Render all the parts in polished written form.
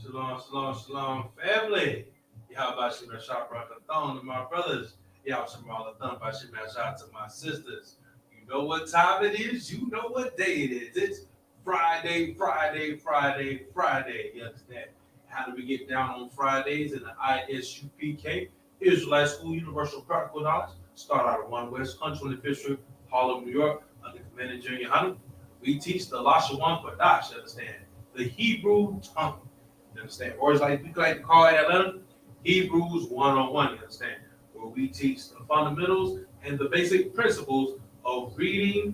Shalom, shalom, shalom, family. Y'all Shimon Shop Thon to my brothers. Y'all Shimon Thon by Shimon Shop to my sisters. You know what time it is? You know what day it is. It's Friday, Friday, Friday, Friday. You understand? How do we get down on Fridays in the I.S.U.P.K, Israelite School Universal Practical Knowledge? Start out of 1 West 125th Street, Harlem, New York, under Commander Junior Yahanna. We teach the Lashawan Qadash, you understand? The Hebrew tongue. You understand? Or as like we like to call it Atlanta, Hebrews 101, you understand? Where we teach the fundamentals and the basic principles of reading,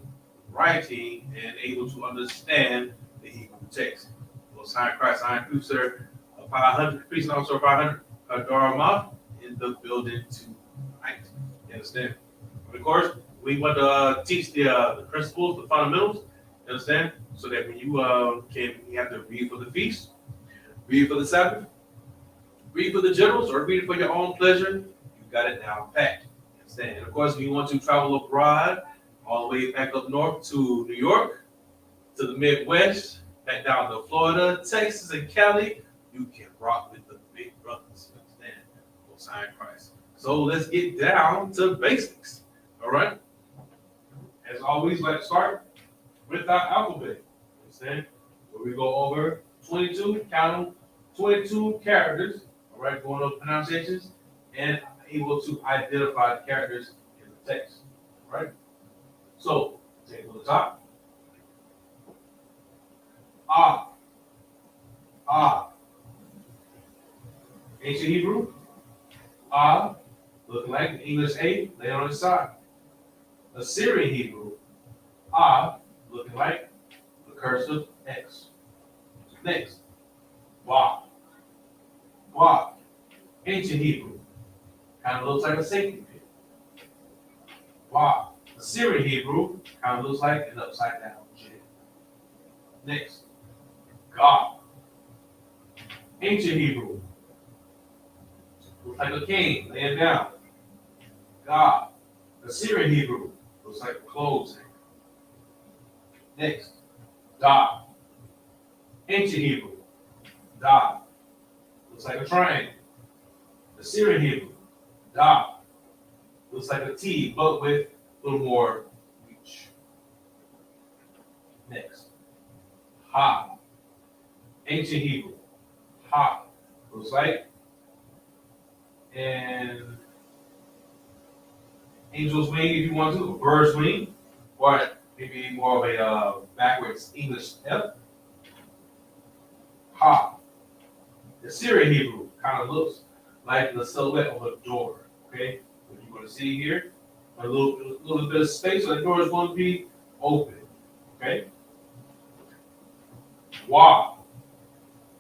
writing, and able to understand the Hebrew text. Most High Christ, I am sir, of 500, priest and officer of 500, Dharma in the building tonight. You understand? But of course, we want to teach the principles, the fundamentals, you understand? So that when you you have to read for the feast, read for the Sabbath, read for the generals, or read it for your own pleasure, you got it down packed. Understand? And of course, if you want to travel abroad, all the way back up north to New York, to the Midwest, back down to Florida, Texas, and Cali, you can rock with the big brothers. Understand? Most High Christ. So let's get down to basics. All right? As always, let's start with our alphabet. Understand? Where we go over 22, count them, 22 characters, all right, going over pronunciations, and able to identify the characters in the text, all right? So, take from the top. Ah, ah. Ancient Hebrew, ah, looking like the English A, lay on its side. Assyrian Hebrew, ah, looking like the cursive X. Next, Wah. Wah. Ancient Hebrew. Kind of looks like a safety pin. Wah. Assyrian Hebrew. Kind of looks like an upside down J. Next, God. Ancient Hebrew. Looks like a king laying down. God. Assyrian Hebrew. Looks like a clothes hanger. Next, Da. Ancient Hebrew. Da. Looks like a triangle. Assyrian Hebrew. Da. Looks like a T, but with a little more reach. Next. Ha. Ancient Hebrew. Ha. Looks like an angel's wing, if you want to, a bird's wing, or maybe more of a backwards English F. Ha. The Assyrian Hebrew kind of looks like the silhouette of a door. Okay, what you're going to see here, a little bit of space, so the door is going to be open. Okay. Wah.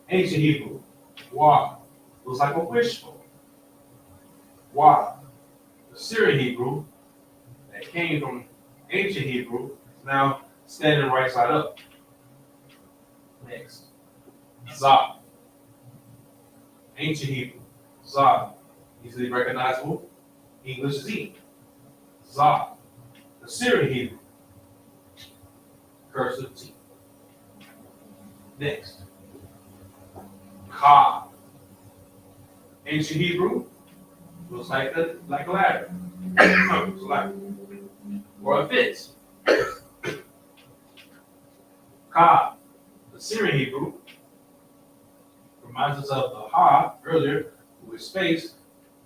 Ancient Hebrew. Wah. Looks like a wishbone. Wah. The Assyrian Hebrew that came from ancient Hebrew is now standing right side up. Next. Zah. Ancient Hebrew. Zah. Easily recognizable. English Z. Zah. Assyrian Hebrew. Cursive T. Next. Ka. Ancient Hebrew. Looks like a ladder. Or a fence. Ka. Assyrian Hebrew. Reminds us of the Ha earlier with space.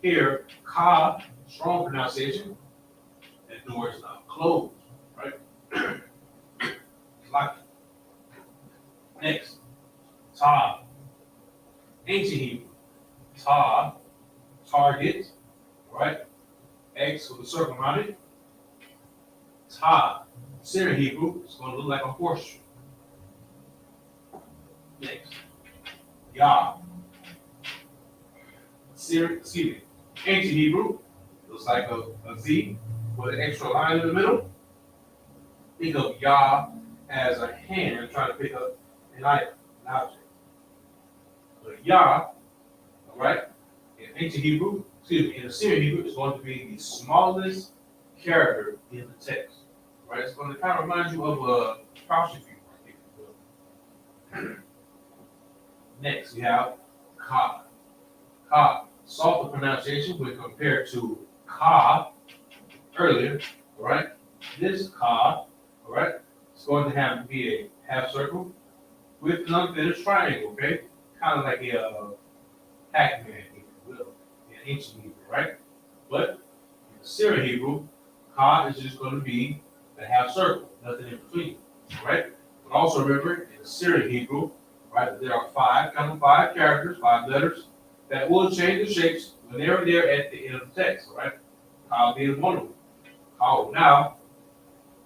Here, Ka, strong pronunciation, and door is not closed, right? Lock. Next, Ta. Ancient Hebrew. Ta, target, right? X with a circle around it. Ta, Syrian Hebrew, it's going to look like a horseshoe. Next, Yah. Ancient Hebrew, looks like a Z with an extra line in the middle. Think of Yah as a hand trying to pick up an item, an object. But Yah, all right, in ancient Hebrew, in Assyrian Hebrew, is going to be the smallest character in the text. Right? It's going to kind of remind you of a apostrophe. Next, we have ka. Ka. Softer pronunciation when compared to ka earlier. All right. This ka, all right, it's going to have to be a half circle with an unfinished triangle. Okay, kind of like a Pac-Man, if you will, in ancient Hebrew, right? But in Syrian Hebrew, ka is just going to be a half circle, nothing in between, right? But also remember, in the Syrian Hebrew, right, there are five characters, 5 letters that will change the shapes when they're there at the end of the text, right? Ka being one of them. Ka will now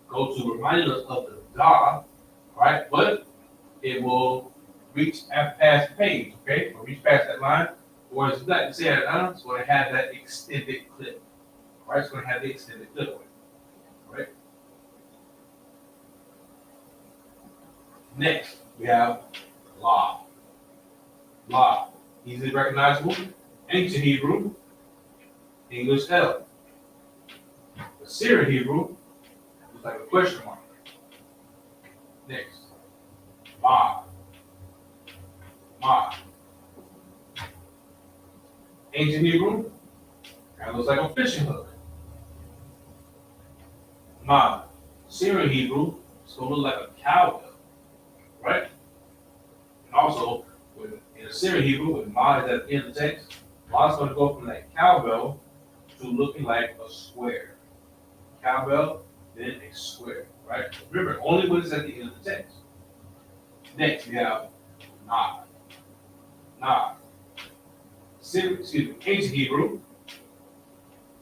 go to remind us of the da, right? But it will reach past the page, okay? Or reach past that line. Or it's not to say it out, it's going to have that extended clip, right? It's going to have the extended clip, right? Next, we have la. La, easily recognizable. Ancient Hebrew, English L. Assyrian Hebrew, looks like a question mark. Next, ma. Ma. Ancient Hebrew, kind of looks like a fishing hook. Ma. Syrian Hebrew, it's going to look like a cowbell, right? And also, in Assyrian Hebrew, when ma is at the end of the text, ma is going to go from that cowbell to looking like a square. Cowbell, then a square, right? Remember, only when it's at the end of the text. Next, we have na. Na. Ancient Hebrew,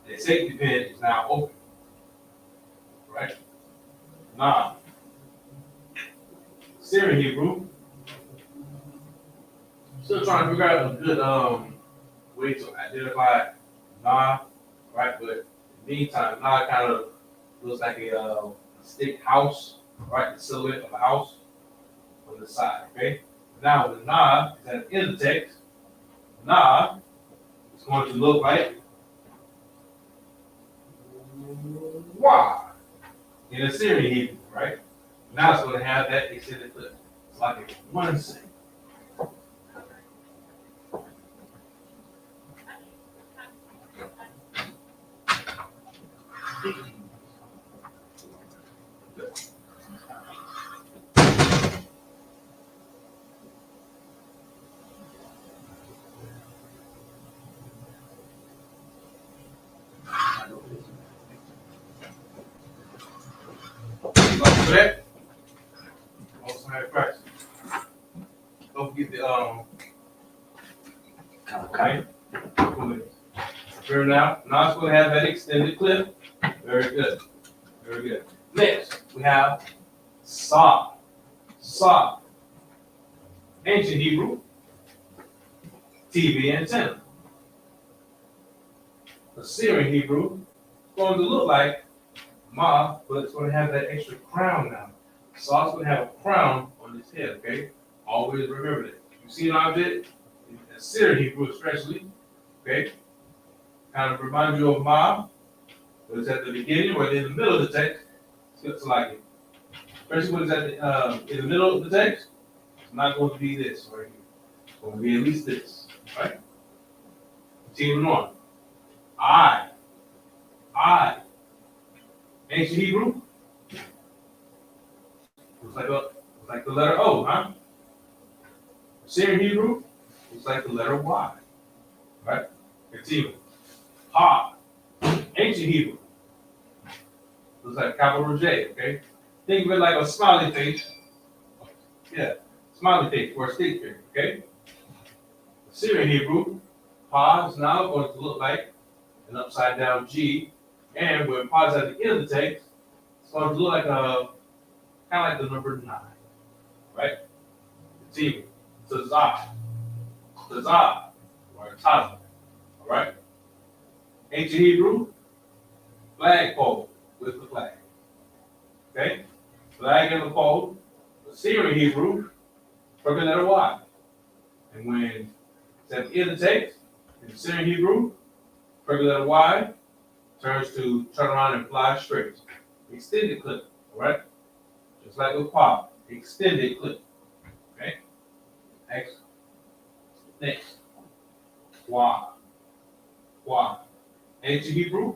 the safety pin is now open, right? Na. Syrian Hebrew, still trying to figure out a good way to identify na, right? But in the meantime, na kind of looks like a stick house, right? The silhouette of a house on the side, okay? Now, the na is at the end of the text. Na is going to look like wah in Assyrian Hebrew, right? Now it's going to have that extended clip. It's like a 1 cent. Like that. Also have practice. Don't forget the okay. Remember now it's going to have that extended clip. Very good. Very good. Next, we have sa. Sa. Ancient Hebrew, TV antenna. Assyrian Hebrew, it's going to look like ma, but it's going to have that extra crown now. Sa is going to have a crown on its head, okay? Always remember that. You see an object, in Assyrian Hebrew especially, okay? Kind of remind you of ma, but it's at the beginning or in the middle of the text. It's like it. Especially when it's in the middle of the text, it's not going to be this right here. It's going to be at least this, right? Continuing on. I. Ancient Hebrew. Looks like the letter O, huh? Syrian Hebrew. Looks like the letter Y, right? Continue. Ha. Ancient Hebrew. Looks like a capital J, okay? Think of it like a smiley face. Yeah, smiley face or a stick figure, okay? Syrian Hebrew, pa is now going to look like an upside down G, and when pa is at the end of the text, it's going to look like kind of like the number 9, right? Continue. Tazah, or Tazah, all right? Ancient Hebrew, flagpole with the flag, okay? Flag in the pole. Assyrian Hebrew, purple letter Y. And when it's at the end of the text, in Syrian Hebrew, purple letter Y turns to turn around and fly straight. Extended clip, all right? Just like with quad, extended clip, okay? Next, Next. Why? Why? Ancient Hebrew,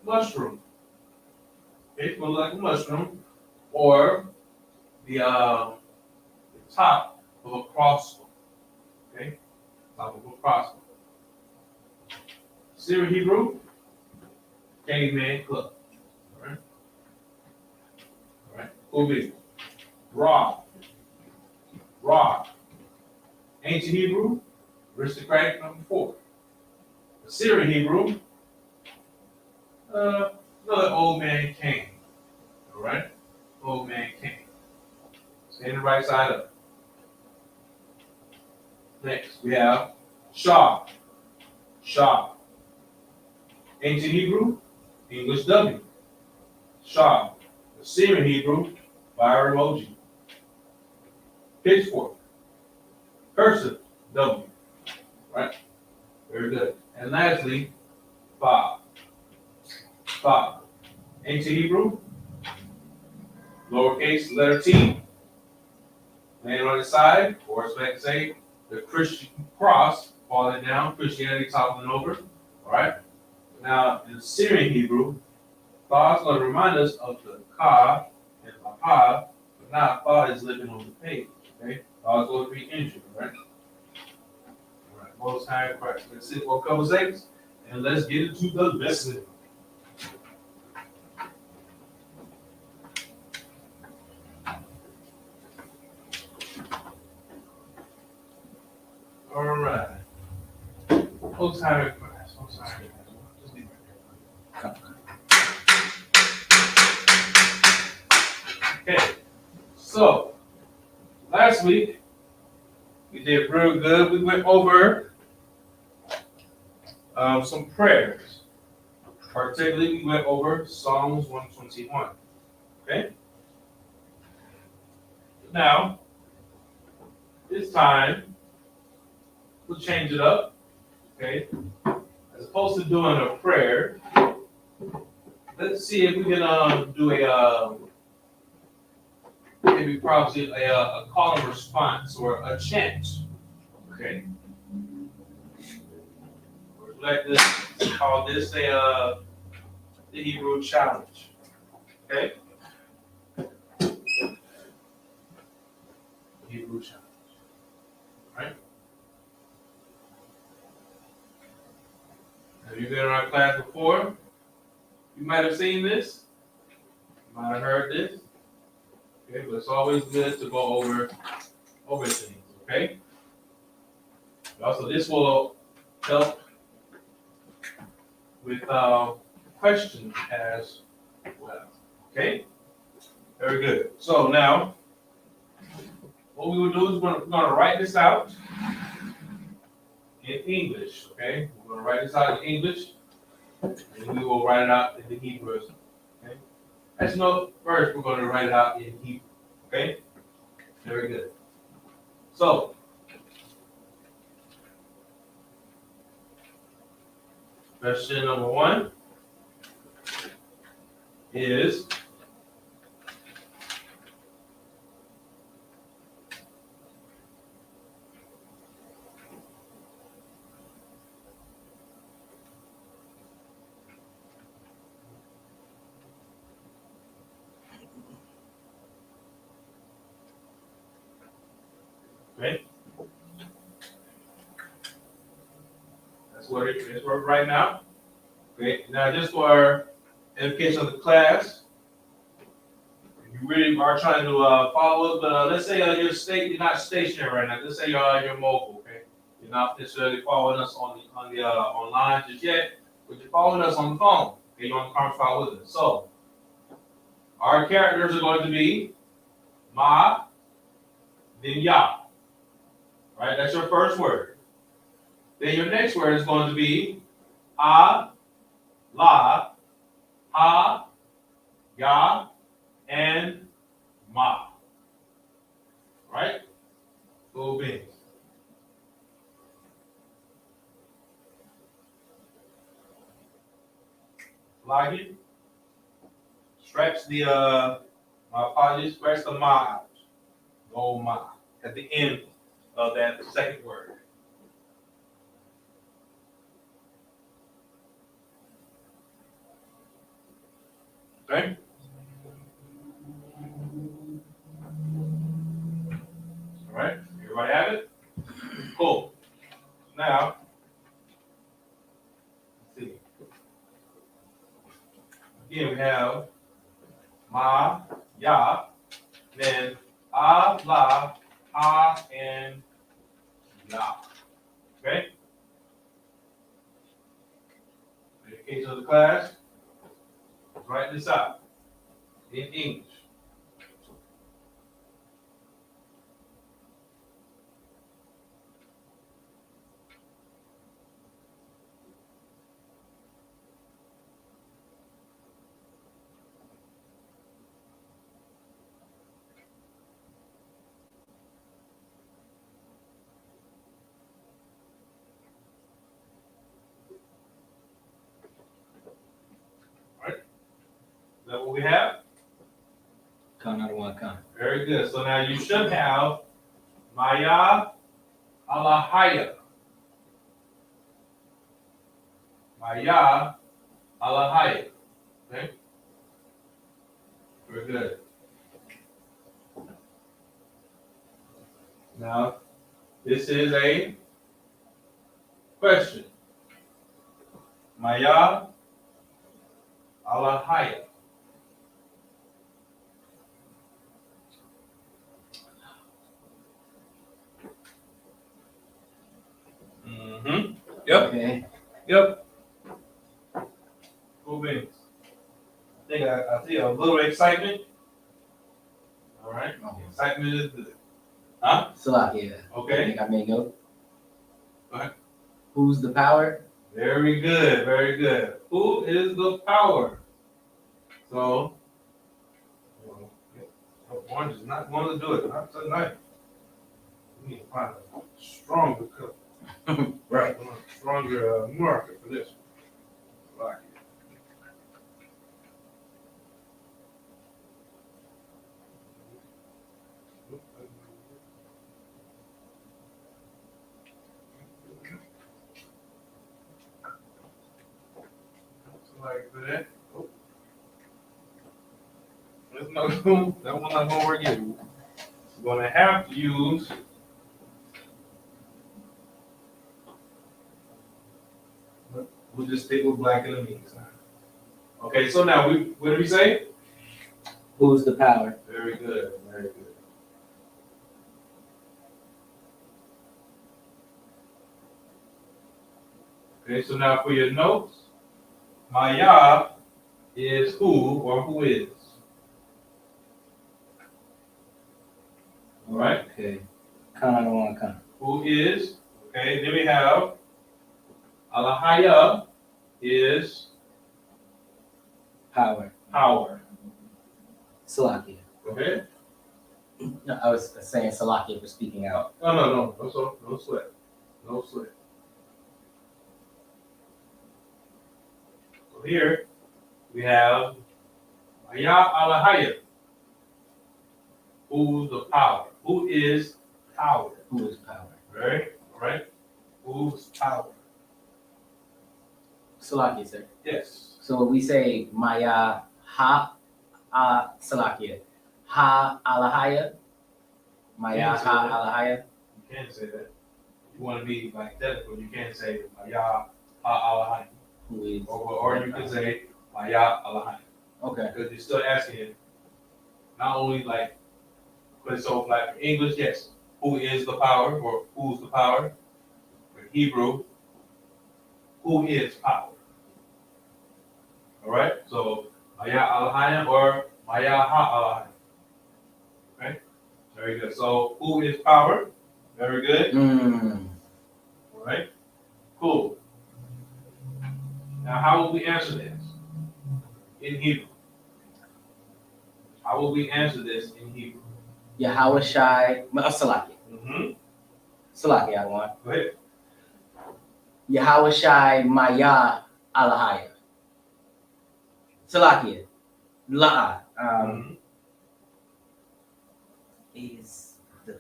mushroom. It looks like a mushroom, or the top of a crossbow. Okay, top of a crossbow. Syrian Hebrew, caveman club. All right, all right. Cool. Rod, rod. Ancient Hebrew, aristocratic number 4. Assyrian Hebrew, another old man king. All right, old man king. Stand the right side up. Next, we have Shah. Shah. Ancient Hebrew, English W. Shah. Assyrian Hebrew, fire emoji. Pitchfork. Cursive, W. Right? Very good. And lastly, Bob. Bob. Ancient Hebrew, lowercase letter T, laying on the side, or as I say, the Christian cross falling down, Christianity toppling over. All right? Now, in Syrian Hebrew, Tha is going to remind us of the Ka and Lahab, but now Tha is living on the page. Okay? Tha is going to be injured, right? All right, Most High Christ. Let's sit for a couple seconds and let's get into the lesson. All right. Most High Christ. Most High Christ. Just leave it there. Okay. So, last week, we did real good. We went over some prayers. Particularly, we went over Psalms 121. Okay? Now, this time, we'll change it up. Okay? As opposed to doing a prayer, let's see if we can do a maybe probably a call and response or a chant. Okay. Like this, call this the Hebrew challenge. Okay. Hebrew challenge. Right? Have you been in our class before? You might have seen this. You might have heard this. Okay, but it's always good to go over things. Okay. Also, this will help with questions as well. Okay. Very good. So now, what we will do is we're going to write this out in English. Okay. We're going to write this out in English, and we will write it out in the Hebrew. Okay. Actually, no. First, we're going to write it out in Hebrew. Okay. Very good. So, question number 1 is okay. That's what it is right now. Okay. Now, just for edification of the class, if you really are trying to follow it, but let's say you're not stationary right now. Let's say you're mobile. Okay. You're not necessarily following us on the online just yet, but you're following us on the phone. Okay. You're on the conference call with us. So, our characters are going to be Ma, then Ya. Right? That's your first word. Then your next word is going to be A, La, Ha, Ya, and Ma. Right? Cool beans. Like it. Scratch the my apologies, scratch the Ma out. Go Ma at the end of that second word. Okay? All right? Everybody have it? Cool. Now, let's see. Again, we have Ma, Ya, then Allah, Ha, and Ya. Okay? Education of the class. Let's write this out in English. All right? Is that what we have? Con out of one con. Very good. So now you should have Maya Alahaya. Maya Alahaya. Okay? Very good. Now, this is a question. Maya Alahaya. Mm-hmm. Yep. Okay. Yep. Cool beans. I think I see a little excitement. All right. Excitement is good. Huh? Salakia. Okay. I think I made note. Go ahead. Who's the power? Very good. Very good. Who is the power? So, orange is not going to do it. Not tonight. We need to find a stronger color. Right. A stronger marker for this. Like it. Like that. Oh. That's not going. That one's not going to work either. We're going to have to use. We'll just stick with black in the meantime. Okay, so now what did we say? Who's the power? Very good, very good. Okay, so now for your notes, Maya is who or who is. All right. Okay. Con out of one con. Who is? Okay. Then we have Alahaya is Power. power. Salakia. Okay. No, I was saying Salakia for speaking out. No sweat. No sweat. So here we have Maya Alahaya. Who's the power? Who is power? Who is power? Right? All right. Who's power? Salakia, sir. Yes. So when we say Maya Ha Salakia, Ha Alahaya, Maya Can't say Ha that. Alahaya. You can't say that. You want to be like technical, you can't say Maya Alahaya. Who is? Or you can say Maya Alahaya. Okay. Because you're still asking not only like, but so like in English, yes, who is the power or who's the power? In Hebrew, who is power? All right, so Maya Alahaya or Maya Ha Alahaya. Okay, very good. So who is power? Very good. All right, cool. Now, how will we answer this in Hebrew? How will we answer this in Hebrew? Yahweh Shai Salakia. Mm-hmm. Salakia, I want. Go ahead. Yahweh Shai Maya Alahaya. Salakia. La. Is the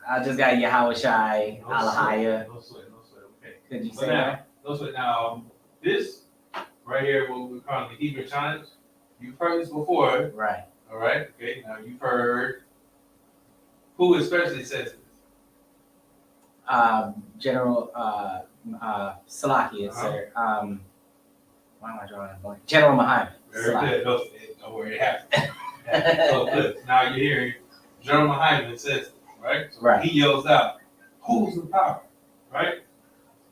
I just got Yahweh Shai Alahaya. No sweat. Okay. Could you So say now, that? no sweat. Now, this right here, what we call the Hebrew challenge. You've heard this before, Right. all right? Okay, now you've heard who especially says this. General Salakia, sir. Why am I drawing a blank? General Muhammad. Very good. Don't worry, it happens. So good. Now you're hearing General Muhammad says this, right? So Right. he yells out, "Who's the power?" Right?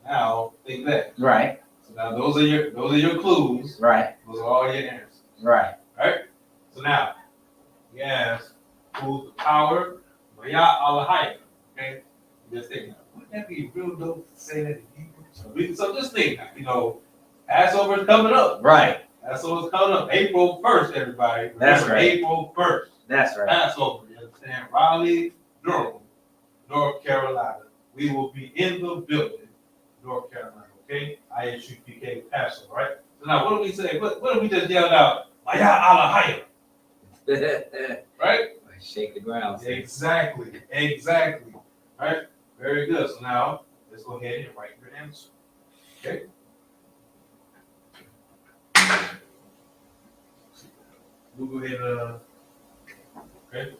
Now think that. Right. So now those are your clues. Right. Those are all your answers. Right. Right? So now we ask, who's the power? Maya Alahaya. Okay? Just think, wouldn't that be real dope to say that in Hebrew? So just think, Passover is coming up. Right. Passover is coming up. April 1st, everybody. That's Remember, right. April 1st. That's right. Passover. You understand? Raleigh, Durham, North Carolina. We will be in the building, North Carolina. Okay? I.S.U.P.K. Passover, right? So now what do we say? What do we just yelled out? Maya Alahaya. Right? Shake the ground. Sir. Exactly. Right? Very good. So now let's go ahead and write your answer. Okay? We'll go ahead okay.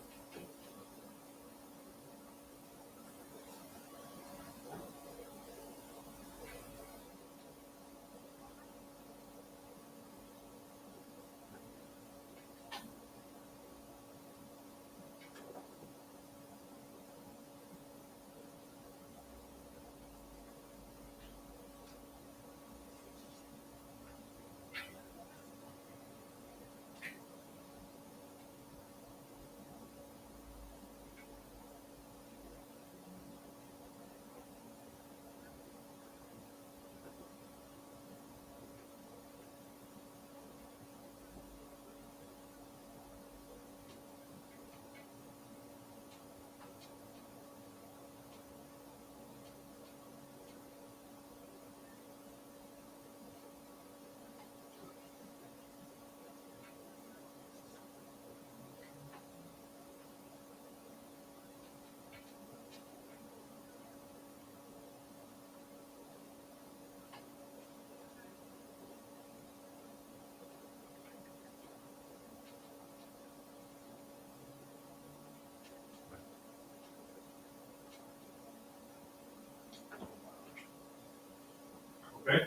Okay?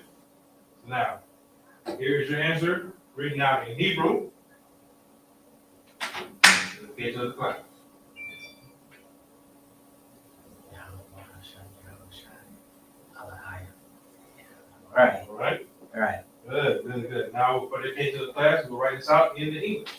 Now, here's your answer written out in Hebrew. Okay, to the class. Right. All right? Right. Good. Now, for the case of the class, we'll write this out in the English.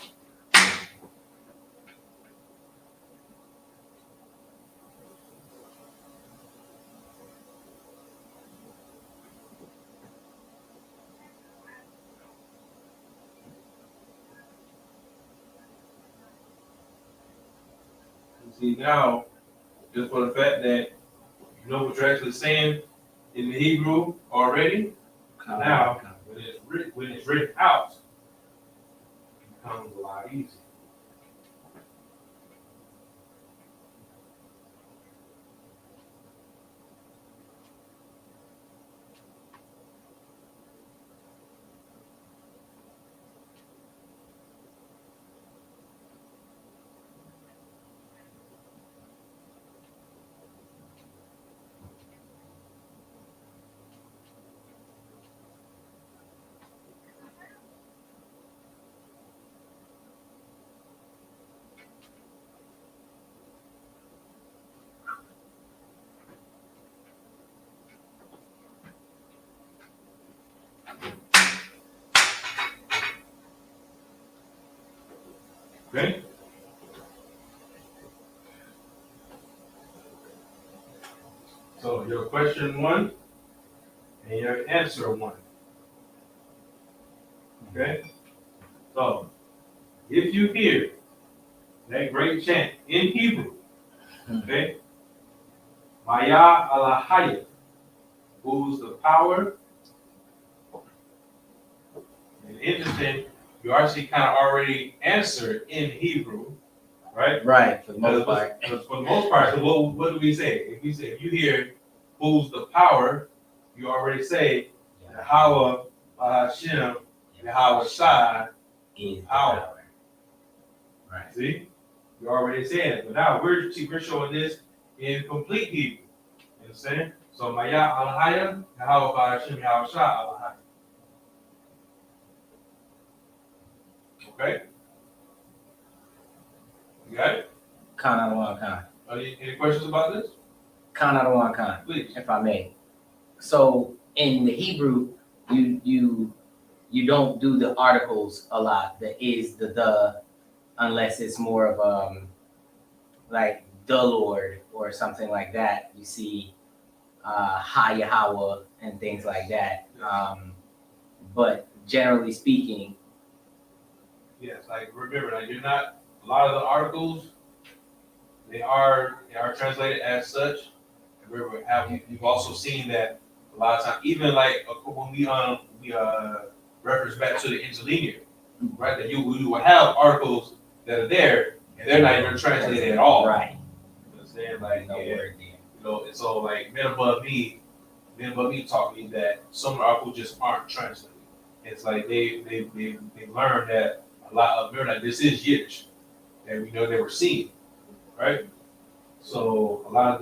See now, just for the fact that you know what you're actually saying in the Hebrew already, now when it's written out, it becomes a lot easier. Okay? So your question 1 and your answer 1. Okay? So if you hear that great chant in Hebrew, okay? Maya Alahaya, who's the power? And interesting, you actually kind of already answered in Hebrew, right? Right, for the most part. For the most part, so what do we say? If you hear who's the power, you already say Yahweh Hashem, Yahweh Shai, is the power. power. Right. See? We already said it. But now we're showing this in complete Hebrew. You understand? So Maya Alahaya, Yahweh Hashem, Yahweh Shai, Alahaya. Okay? You got it? Khan Adawan Khan. Any questions about this? Khan Adawan Khan, Please. if I may. So in the Hebrew, you don't do the articles a lot. The is, the, unless it's more of like the Lord or something like that. You see Ha Yahweh and things like that. But generally speaking, Yes, like remember, like you're not a lot of the articles, they are translated as such. And you've also seen that a lot of times, even like when we reference back to the interlinear, right? That you will have articles that are there and they're not even translated at all. right? You understand? Like No yeah, word there. you know, and so like men above me taught me that some of the articles just aren't translated. It's like they learned that a lot of remember that this is Yiddish that we know they were seeing, right? So a lot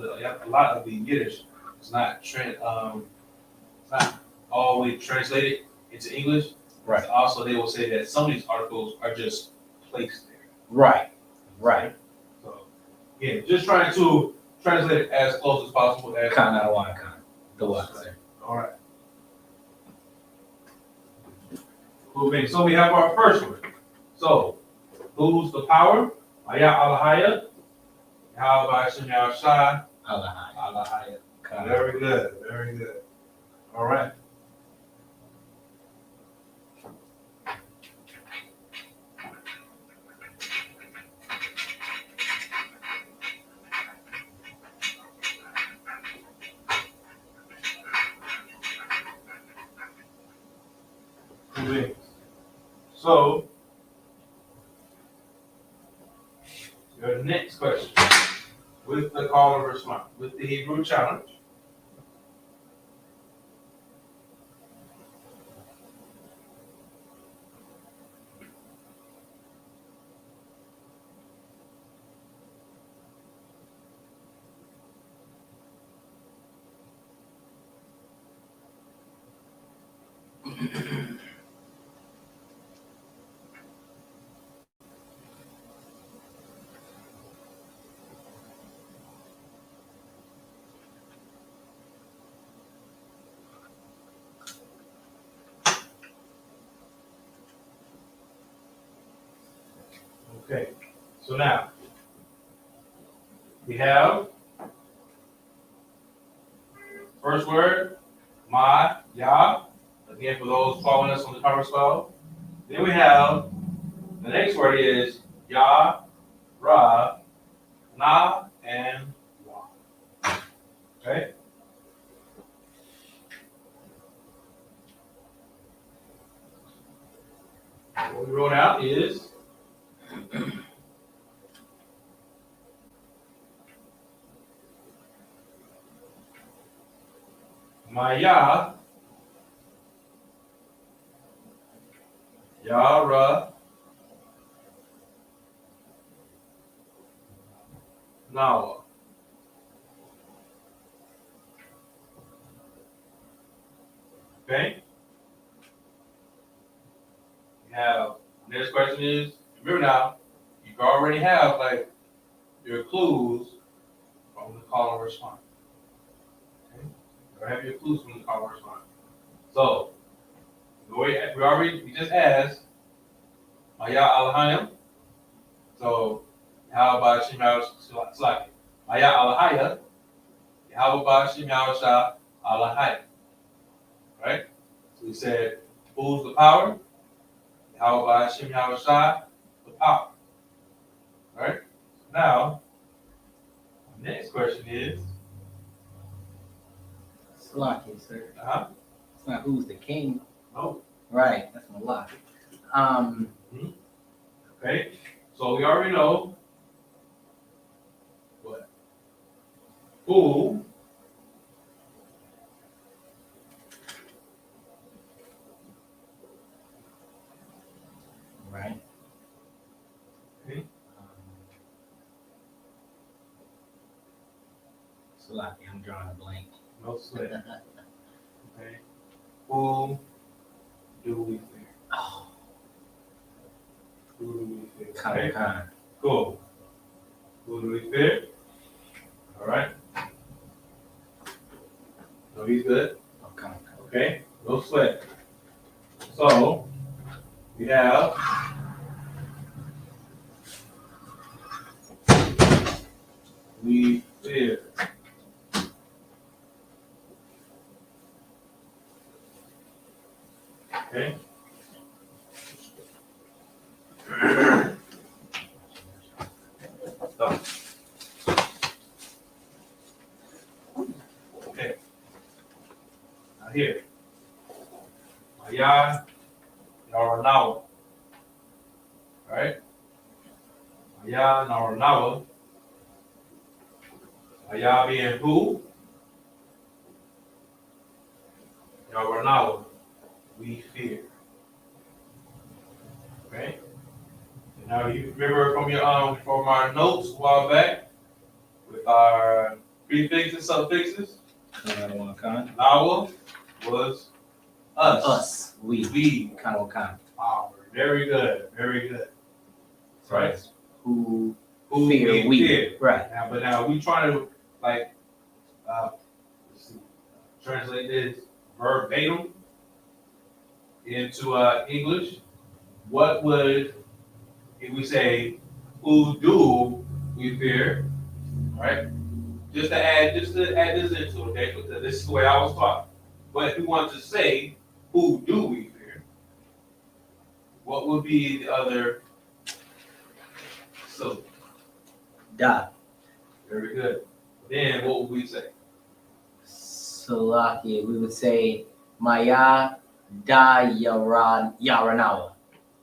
of the Yiddish is not it's not always translated into English. Right. Also, they will say that some of these articles are just placed there. Right. Right. So yeah, just trying to translate it as close as possible. As Khan Adawan Khan. The what, sir? All right. Cool beans. So we have our first one. So who's the power? Maya Alahaya. Yahweh Hashem Yahweh Shai. Alahai. Alahaya. Khan. Very good. Very good. All right. Cool beans. So your next question with the call and response with the Hebrew challenge. Okay. So now we have first word, Ma, Yah. Again, for those following us on the conference call. Then we have the next word is Yah, Ra, Na, and Wa. Okay? What we wrote out is Maya, Yara, Nawa. Okay? We have, next question is, remember now, you already have like your clues from the call and response. Okay? You have your clues from the call and response. So, we just asked, Maya Alahayim. So, how about Shemel Slaki? Maya Alahaya. How about Shemel Shah Alahaya? Right? So we said, who's the power? How about Shemel Shah? The power. Right? Now, the next question is, Slaki, sir. uh-huh. It's not who's the king. Oh, Right. That's my lock. okay. So we already know what? Who Salaki, I'm drawing a blank. No sweat. Okay. Who do we fear? Oh, Who do we fear? Khan Okay. Khan. Cool. Who do we fear? All right. So he's good. Oh, Khan Khan. Okay. No sweat. So we have we fear. Okay. So, okay. Now here. Maya Naranawa. Right? Maya Naranawa. Maya being who? Naranawa. We fear. Okay? And now you remember from our notes a while back with our prefixes, suffixes? Khan. Nawa was us. Us. We. Khan Khan. Our. Very good. Very good. Right? Who Who fear we. fear. Right. Now we trying to like let's see, translate this verbatim into English. What would if we say who do we fear? Right? Just to add this into it, okay? Because this is the way I was taught. But if we want to say who do we fear, what would be the other syllable? Da. Very good. Then what would we say? Salaki, we would say Maya da Yaranawa.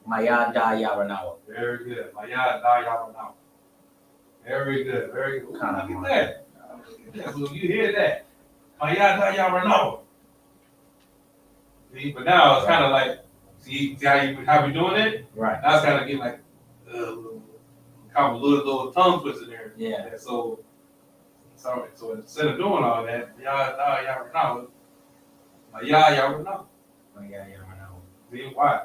Maya da Yaranawa. Very good. Maya da Yahanna. Very good. Very good. Ooh, look at that. Yeah, so you hear that? Maya da Yahanna. See, but now it's kind of like, see how we doing it? Right. Now it's kind of getting like, kind of a little tongue twister there. Yeah. So instead of doing all that, Maya da Yahanna, Maya Yahanna. Maya Yaranawa. See why?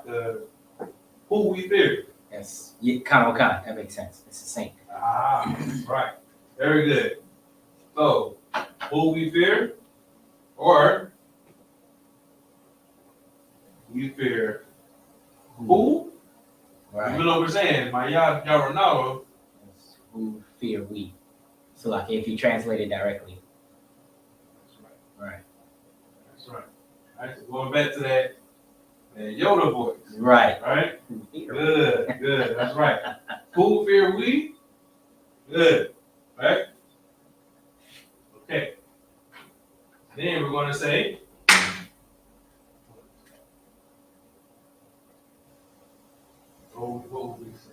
Who we fear. Yes. Khan Khan. That makes sense. It's the same. Ah, right. Very good. So, who we fear, or we fear who? Right. Even though we're saying, my Yahanna, Who fear we. So like if you translate it directly. that's right. Right. That's right. All right, so going back to that Yoda voice. Right. Right? Who fear we. Good, good. That's right. Who fear we? Good. Right? Okay. Then we're going to say, what would we say?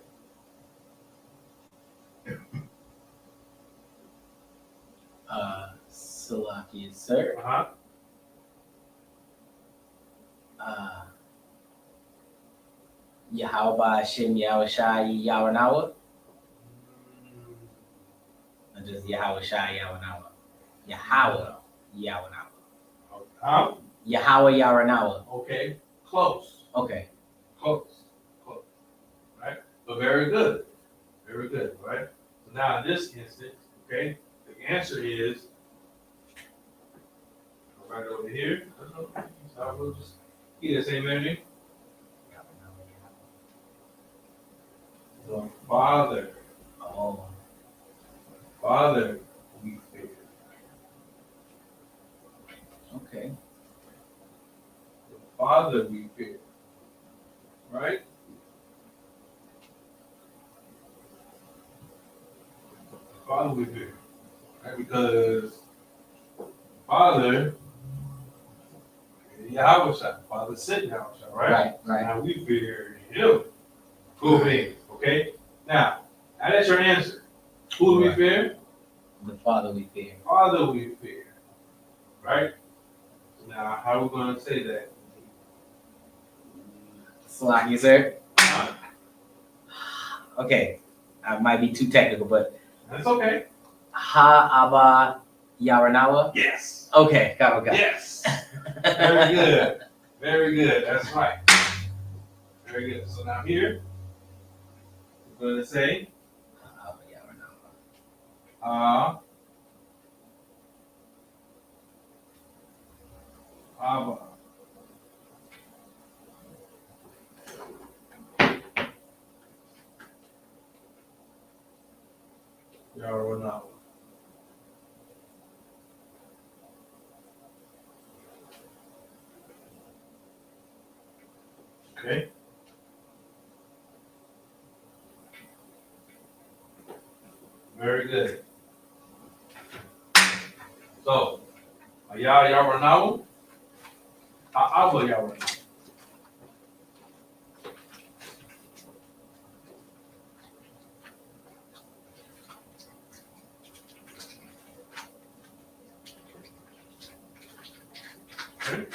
Salaki, sir. Uh-huh. Yahweh Shem Yahushai Yahweh. Or just Yahweh Shai Yahweh. Yahweh Yahweh. Huh? Yahweh Yahweh. Okay. Close. Okay. Close. Close. Right? But very good. Very good. Right? So now in this instance, okay, the answer is right over here. So we'll just keep the same energy. The Father. Oh. Father, we fear. Okay. The Father, we fear. Right? The Father, we fear. Right? Because Father, Yahweh, Father sent Yahweh, right? Right. Now we fear Him. Cool beans. Okay? Now that's your answer. Who do we fear? The Father we fear. Father we fear. Right? So now, how are we going to say that? Salaki, sir. Huh? Okay. I might be too technical, but That's okay. Ha Abba Yaranawa? Yes. Okay, got it. Yes. Very good. Very good. That's right. Very good. So now here, we're going to say, Abba. Yaranawa. Okay. Very good. So, Yaranawa. Abba Yaranawa. Okay.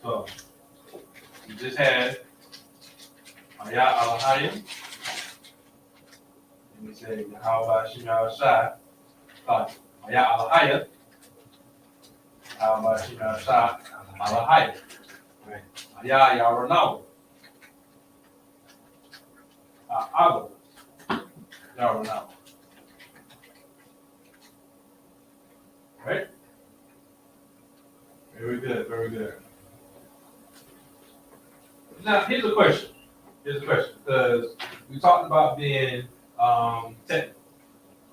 So, you just had Ayah Alahayim. And we say, Yahweh Shemel Shai. Ayah Alahayim. Yahweh Shemel Shai. Alahayim. Right. Ayah Yaranawa. Abba Yaranawa. Right? Very good, very good. Now, here's a question. Because we talked about being technical,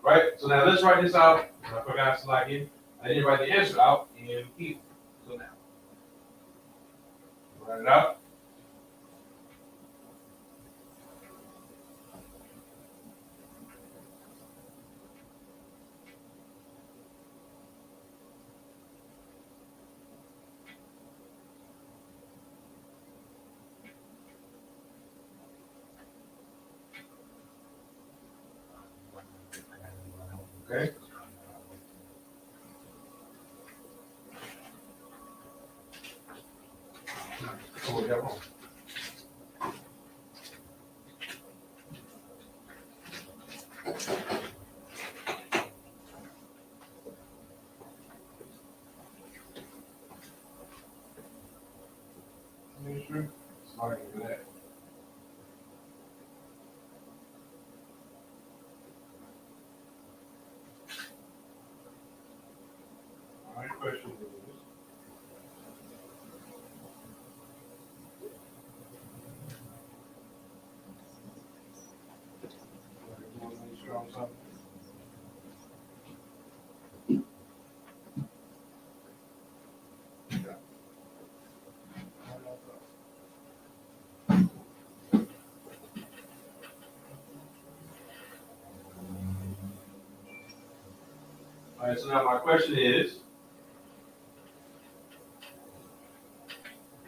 right? So now let's write this out. I forgot to like it. I didn't write the answer out in Hebrew. So now, write it out. Okay. So we got wrong. Make sure. Sorry for that. All right, question is. You want to make sure I'm something? All right, so now my question is,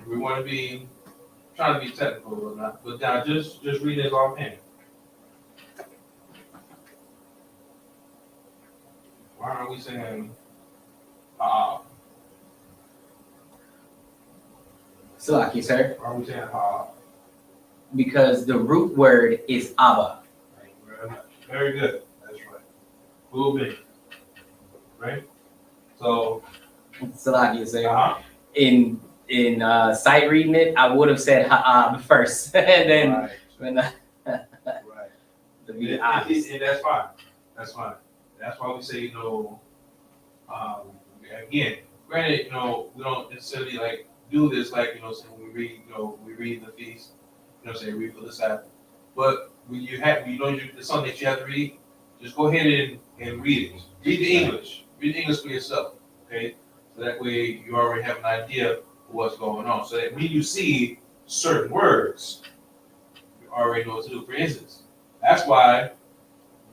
we want to be trying to be technical or not, but now just read this offhand. Why aren't we saying So, like you, sir, why are we saying because the root word is Abba. Thank you very much. Very good. That's right. Cool bean. Right? So So, like you, sir, in sight reading it, I would have said Ha'ab first, and then right. when Right. to be honest. And that's fine. That's fine. That's why we say, again, granted, we don't necessarily like do this like, so when we read the feast, say read for the Sabbath. But when you it's something that you have to read, just go ahead and read it. Read the English. Read the English for yourself. Okay? So that way you already have an idea of what's going on. So that when you see certain words, you already know what to do. For instance, that's why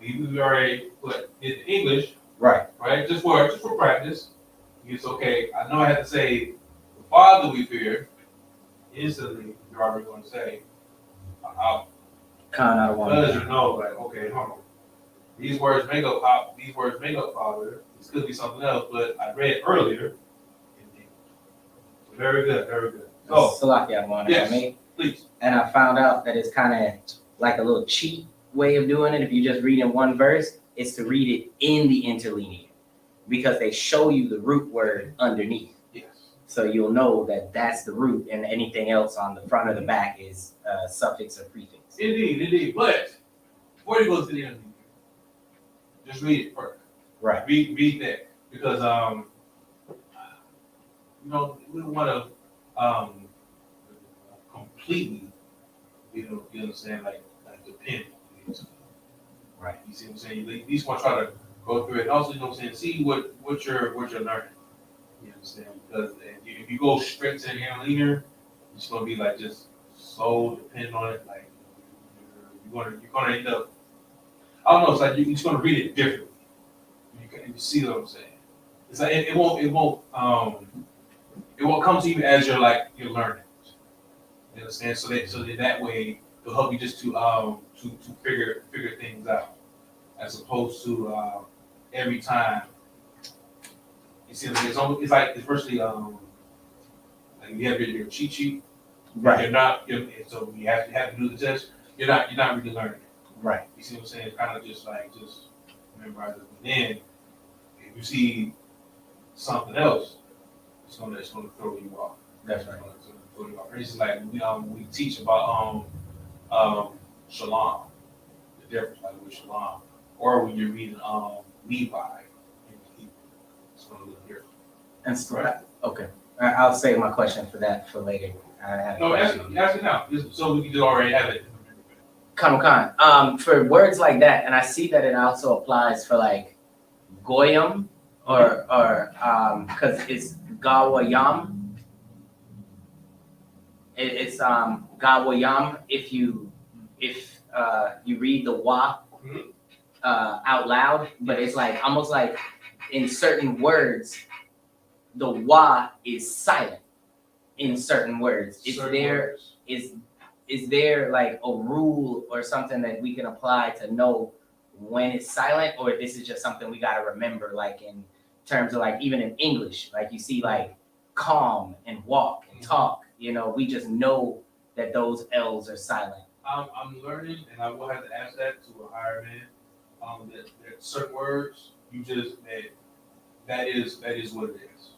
we already put in English, Right. Just for practice. It's okay. I know I have to say the Father we fear. Instantly, you're already going to say, because you know, like, okay, hold on. These words make up Father. This could be something else, but I read earlier. Very good, very good. So, Salakia, yes, Please. And I found out that it's kind of like a little cheat way of doing it. If you just read in one verse, is to read it in the interlinear because they show you the root word underneath. Yes. So you'll know that that's the root, and anything else on the front or the back is suffix or prefix. Indeed. But before you go to the interlinear, just read it first. Right. Read that because we don't want to completely, you understand, like depend on it. Right. You see what I'm saying? You at least want to try to go through it. And also, you know what I'm saying, see what you're learning. You understand? Because if you go straight to the interlinear, it's gonna be like just so dependent on it. Like you're gonna end up. I don't know. It's like you're just gonna read it differently. You see what I'm saying? It's like it won't come to you as you're learning. You understand? So that way it'll help you just to figure things out, as opposed to every time. You see, it's virtually like you have your cheat sheet. Right. So you have to do the test. You're not really learning it. Right. You see what I'm saying? It's kind of just memorize it. And then if you see something else, it's gonna throw you off. That's right. It's gonna throw you off. For instance, like we teach about shalom, the difference like with shalom, or when you're reading Levi in Hebrew, it's gonna look different. And so, okay, I'll save my question for later. I had a No, question. ask it now, so we can just already have it. Khan. For words like that, and I see that it also applies for like goyim or because it's gawayam. It's gawayam if you read the wa out loud, but it's like almost like in certain words, the wa is silent in certain words. Is there like a rule or something that we can apply to know when it's silent, or this is just something we gotta remember, like in terms of like even in English, like you see like calm and walk and talk, we just know that those L's are silent. I'm learning, and I will have to ask that to a higher man. That certain words that is what it is,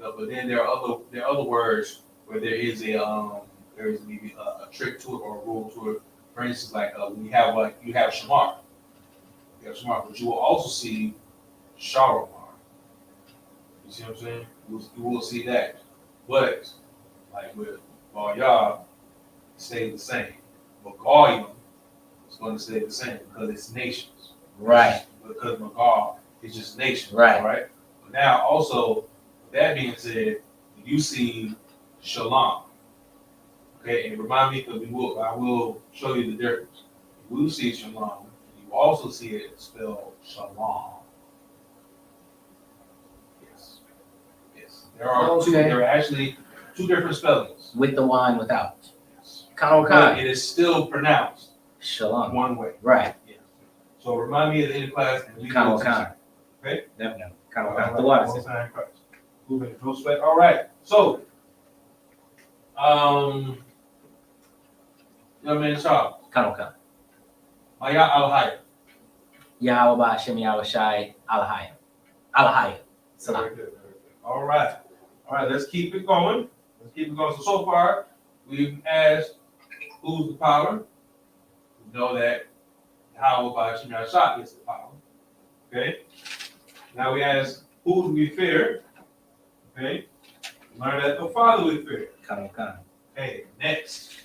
But then there are other words where there is maybe a trick to it or a rule to it. For instance, like when you have shamar, but you will also see sharamar. You see what I'm saying? You will see that, but like with Yah, it stays the same. But Goyim is going to stay the same because it's nations. Right. Because Magal is just nations. Right. Right. But now also, with that being said, you see Shalom. Okay, and remind me because I will show you the difference. You will see Shalom. You also see it spelled Shalom. Yes. There are actually two different spellings. With the Y and without. Yes. Khan. It is still pronounced Shalom. one way. Right. Yeah. So remind me at the end of class and we Khan. Okay? Definitely. Khan. The water system. Moving no sweat. All right. So young man Charles. Khan. Maya Al-Hayy. Yahweh Hashem Yahweh Shai Alahayim. Salam. Very good. All right. Let's keep it going. So far, we've asked who's the power. We know that Yahweh Hashem Yahweh Shai is the power. Okay. Now we ask who do we fear. Okay. Learn that the Father we fear. Khan. Okay. Next.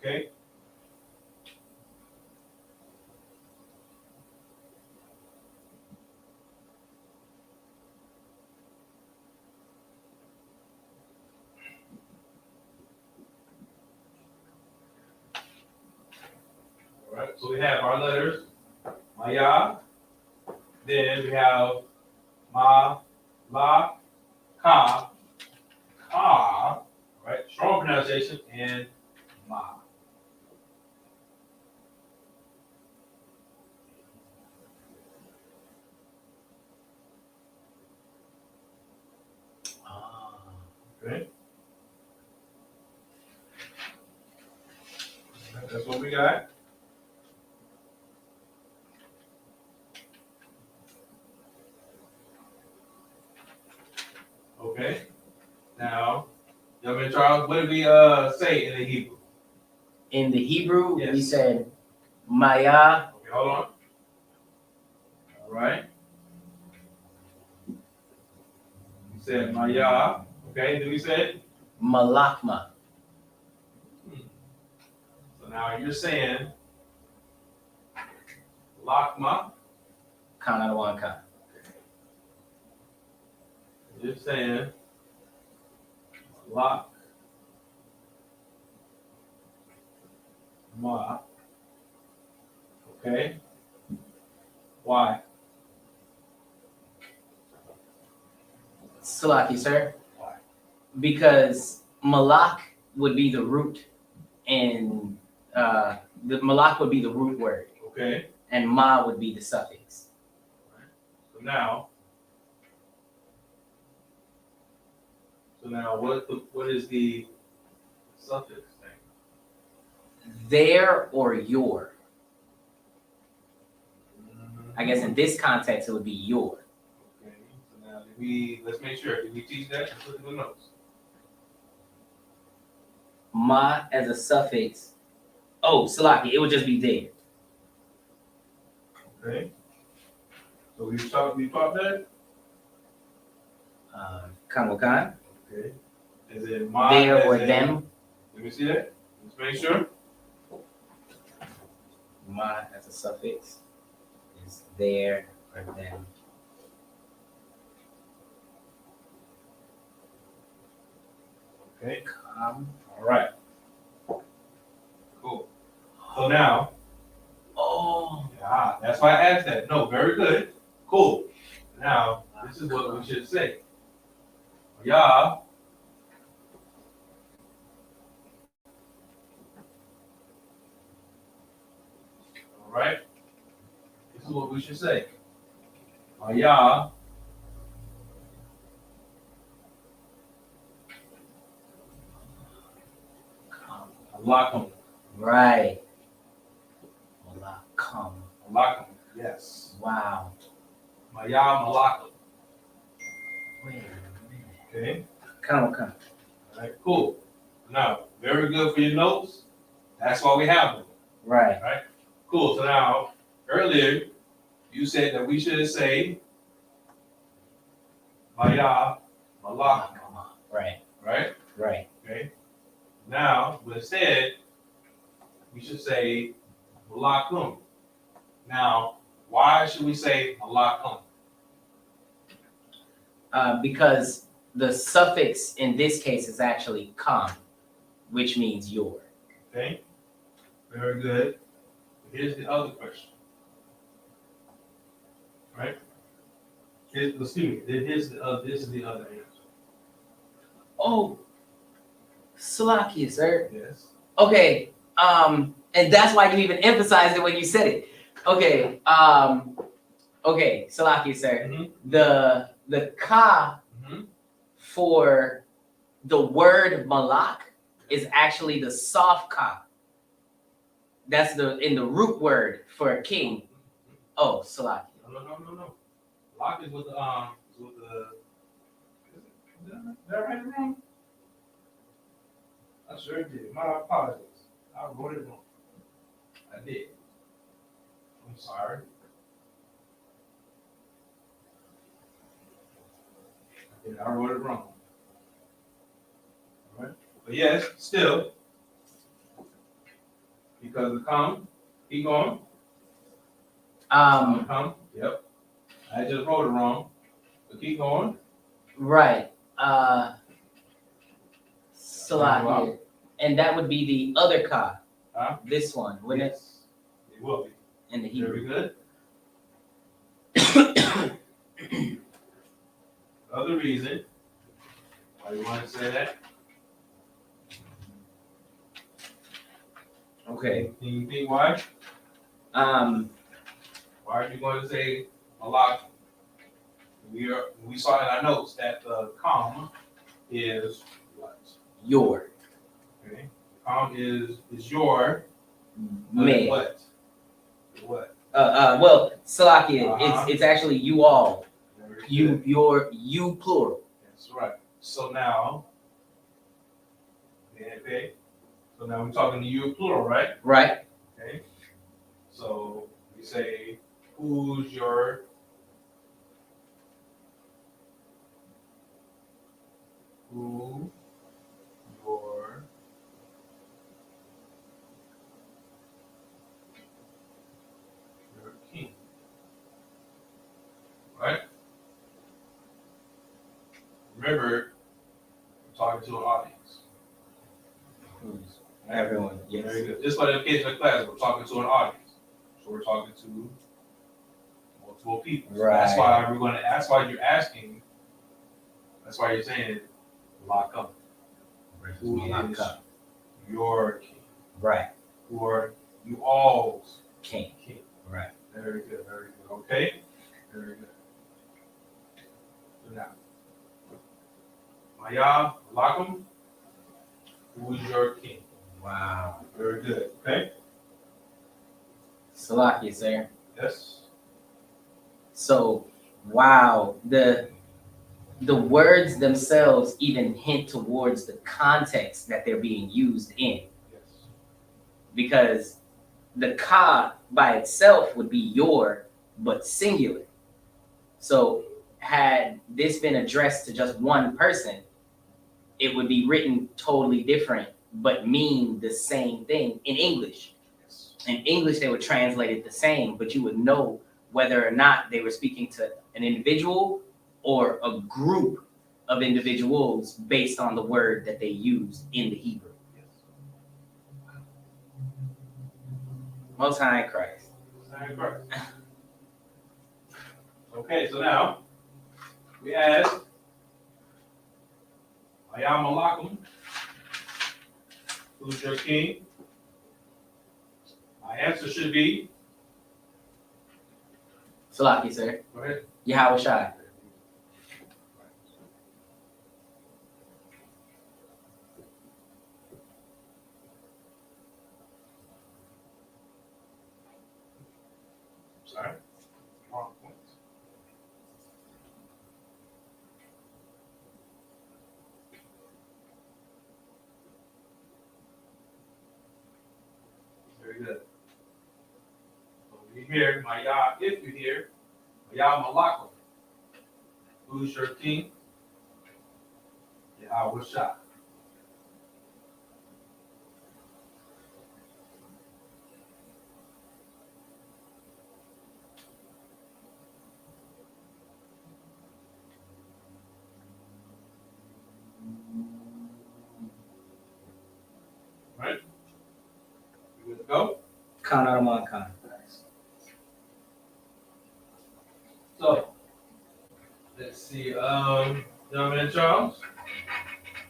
Okay. So we have our letters, Maya. Then we have Ma, La, Ka, Ka. Right? Strong pronunciation and Ma. Okay. That's what we got. Okay. Now, Young Charles, what did we say in the Hebrew? In the Hebrew, we Yes. said Maya. Okay, hold on. All right. We said Maya. Okay, then we said? Malakma. So now you're saying Lakma. Kanadawanka. You're saying Lak. Ma. Okay. Why? Salaki, sir. Why? Because Malak would be the root, and the Malak would be the root word, Okay. and Ma would be the suffix. So now what is the suffix thing? Their or your. I guess in this context it would be your. Okay. So now let's make sure. Did we teach that? Let's look at the notes. Ma as a suffix. Oh, Salaki, it would just be there. Okay. So we taught that? Kanwakan. Okay. Is it ma? There or as in- them. Let me see that. Let's make sure. Ma as a suffix is there or them. Okay. All right. Cool. So now, that's why I asked that. No, very good. Cool. Now, this is what we should say. Yeah. All right. This is what we should say. Yeah. Malakam. Right. Malakam. Malakam. Yes. Wow. Maya Malakam. Wait a minute. Okay. Kanwakan. All right. Cool. Now, very good for your notes. That's why we have them. Right. Right. Cool. So now, earlier, you said that we should say Maya Malakam. Right. Right. Right. Okay. Now, instead, we should say Malakum. Now, why should we say Malakum? Because the suffix in this case is actually kam, which means your. Okay. Very good. Here's the other question. Right? This is the other answer. Oh, Salakia, sir. Yes. Okay. And that's why you even emphasized it when you said it. Okay. Okay, Salakia, sir. Mm-hmm. The ka Mm-hmm. for the word malak is actually the soft ka. That's in the root word for a king. Oh, Salakia. No. Lock is with the Did I write it wrong? I sure did. My apologies. I wrote it wrong. I did. I'm sorry. I wrote it wrong. All right. But yes, still, because the come, keep going. Come. Yep. I just wrote it wrong. But keep going. Right. Salakia. And that would be the other ka. Huh? This one, wouldn't it? It will be. in the Very Hebrew. good. Other reason why you want to say that? Okay. Can you think why? Why are you going to say malak? We saw in our notes that the com is what? Your. Okay. Com is your Me. what? What? Well, Salakia, Uh-huh. it's actually you all. Very You, good. you plural. That's right. So now, okay. So now we're talking to you plural, right? Right? Okay. So we say, who's your who your king, right? Remember, we're talking to an audience. Everyone, yes. Very good. Just like in the case of the class, we're talking to an audience. So we're talking to multiple people. So Right. that's why we're going to. That's why you're asking. That's why you're saying, lock up. Who is your king? Right. Who are you all's King. king? Right. Very good. Very good. Okay. Very good. So now, Maya Lakum, who is your king? Wow. Very good. Okay. Salakia, sir. Yes. So, wow, the words themselves even hint towards the context that they're being used in. Yes. Because the ka by itself would be your, but singular. So had this been addressed to just one person, it would be written totally different, but mean the same thing in English. Yes. In English, they would translate it the same, but you would know whether or not they were speaking to an individual or a group of individuals based on the word that they used in the Hebrew. Yes. Most High in Christ. Very good. Okay, so now we ask Ayam Malakum, who's your king? My answer should be, Salaki, sir. go ahead. Yahweh Shai. Sorry. Wrong point. Very good. So we hear Maya, if you hear Maya Malakum, who's your king? Yahweh Shai. Right? You good to go? Khan Araman Khan. So let's see. Young man Charles.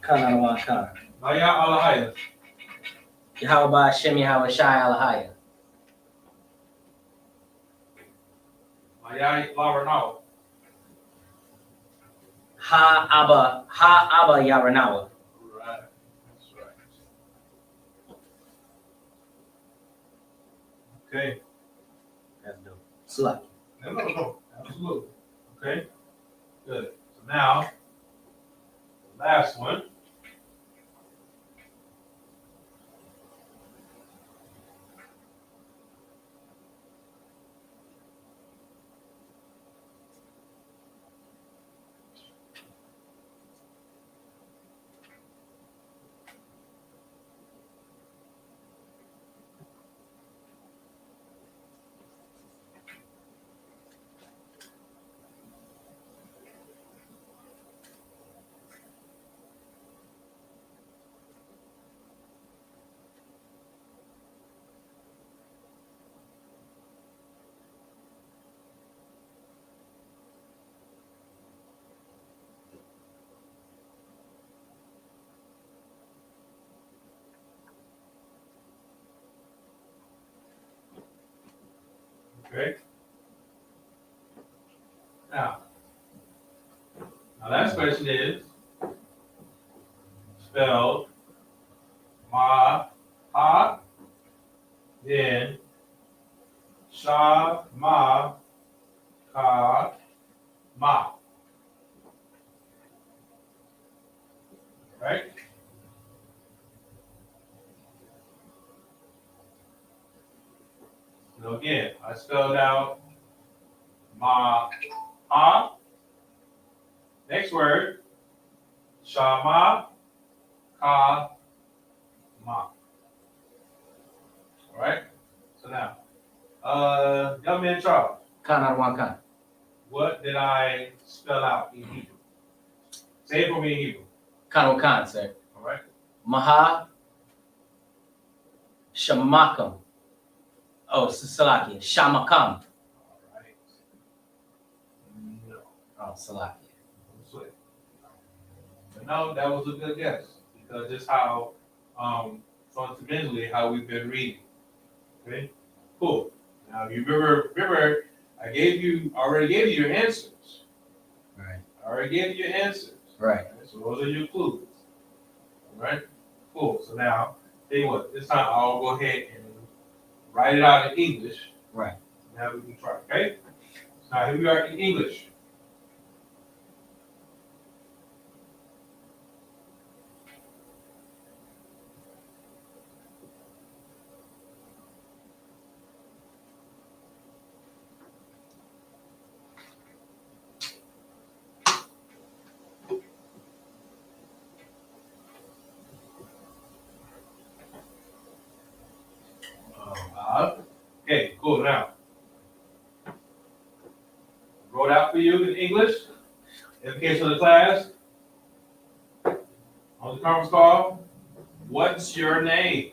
Khan Araman Khan. Maya Alahaya. Yahweh Hashem Yahweh Shai Alahaya. Maya Laranawa. Ha Abba Yaranawa. Right. That's right. Okay. That's dope. Salaki. No. Absolutely. Okay. Good. So now, the last one. Okay. Now, my last question is spelled ma ha, then sha ma ka ma. Right? So again, I spelled out ma ha. Next word, sha ma ka ma. All right. So now, young man Charles, Khan Arwan Khan. what did I spell out in Hebrew? Say it for me in Hebrew. Khan Khan, sir. All right. Maha Shamakam. Oh, Salakia. Shamakam. All right. No. Oh, Salakia. Sweet. But no, that was a good guess because just how fundamentally how we've been reading. Okay. Cool. Now you remember I already gave you your answers. Right. I already gave you your answers. Right. So those are your clues. All right. Cool. So now, tell you what, this time I'll go ahead and write it out in English. Right. Now we can try. Okay. So now here we are in English. Okay, cool. Now, wrote out for you in English. Education of the class. On the conference call. What's your name?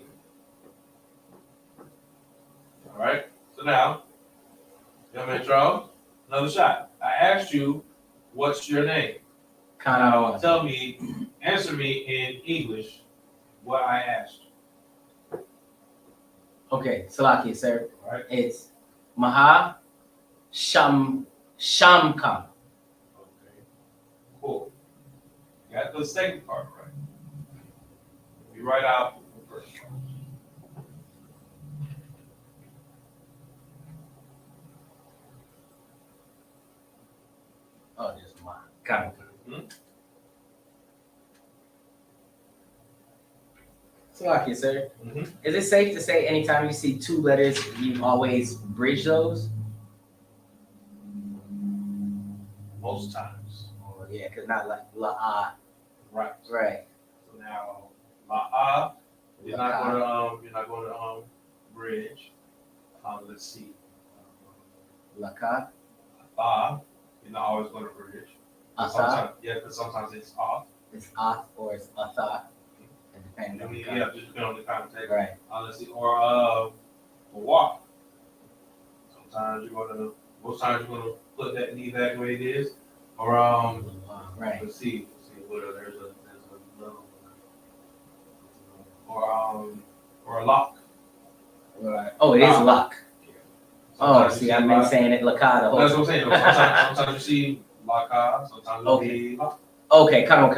All right. So now, young man Charles, another shot. I asked you, what's your name? Khan Now, Arwan. answer me in English what I asked you. Okay, Salakia, sir. All right. It's Maha Shamkam. Okay. Cool. You got the second part right. You write out the first part. Oh, just Maha. Khan. Mhm. Salakia, sir. Mhm. Is it safe to say anytime you see two letters, you always bridge those? Most times. Oh, yeah, because not like la Right. right. So now, la you're not La-ah. going to bridge. Let's see. Laka. You're not always going to bridge. Asa. Sometimes, yeah, because sometimes it's off. It's ath or it's atha. It depends on the Yeah, just depending on the context. Right. Let's see, or walk. Most times you're gonna put that knee back the way it is, or Right. let's see what there's another one, or a lock. Right. Oh, it is lock. Oh, Sometimes you see, I've been lock. saying it laka the whole That's time. what I'm saying. Sometimes you see lock, sometimes it'll be lock. Okay, Khan.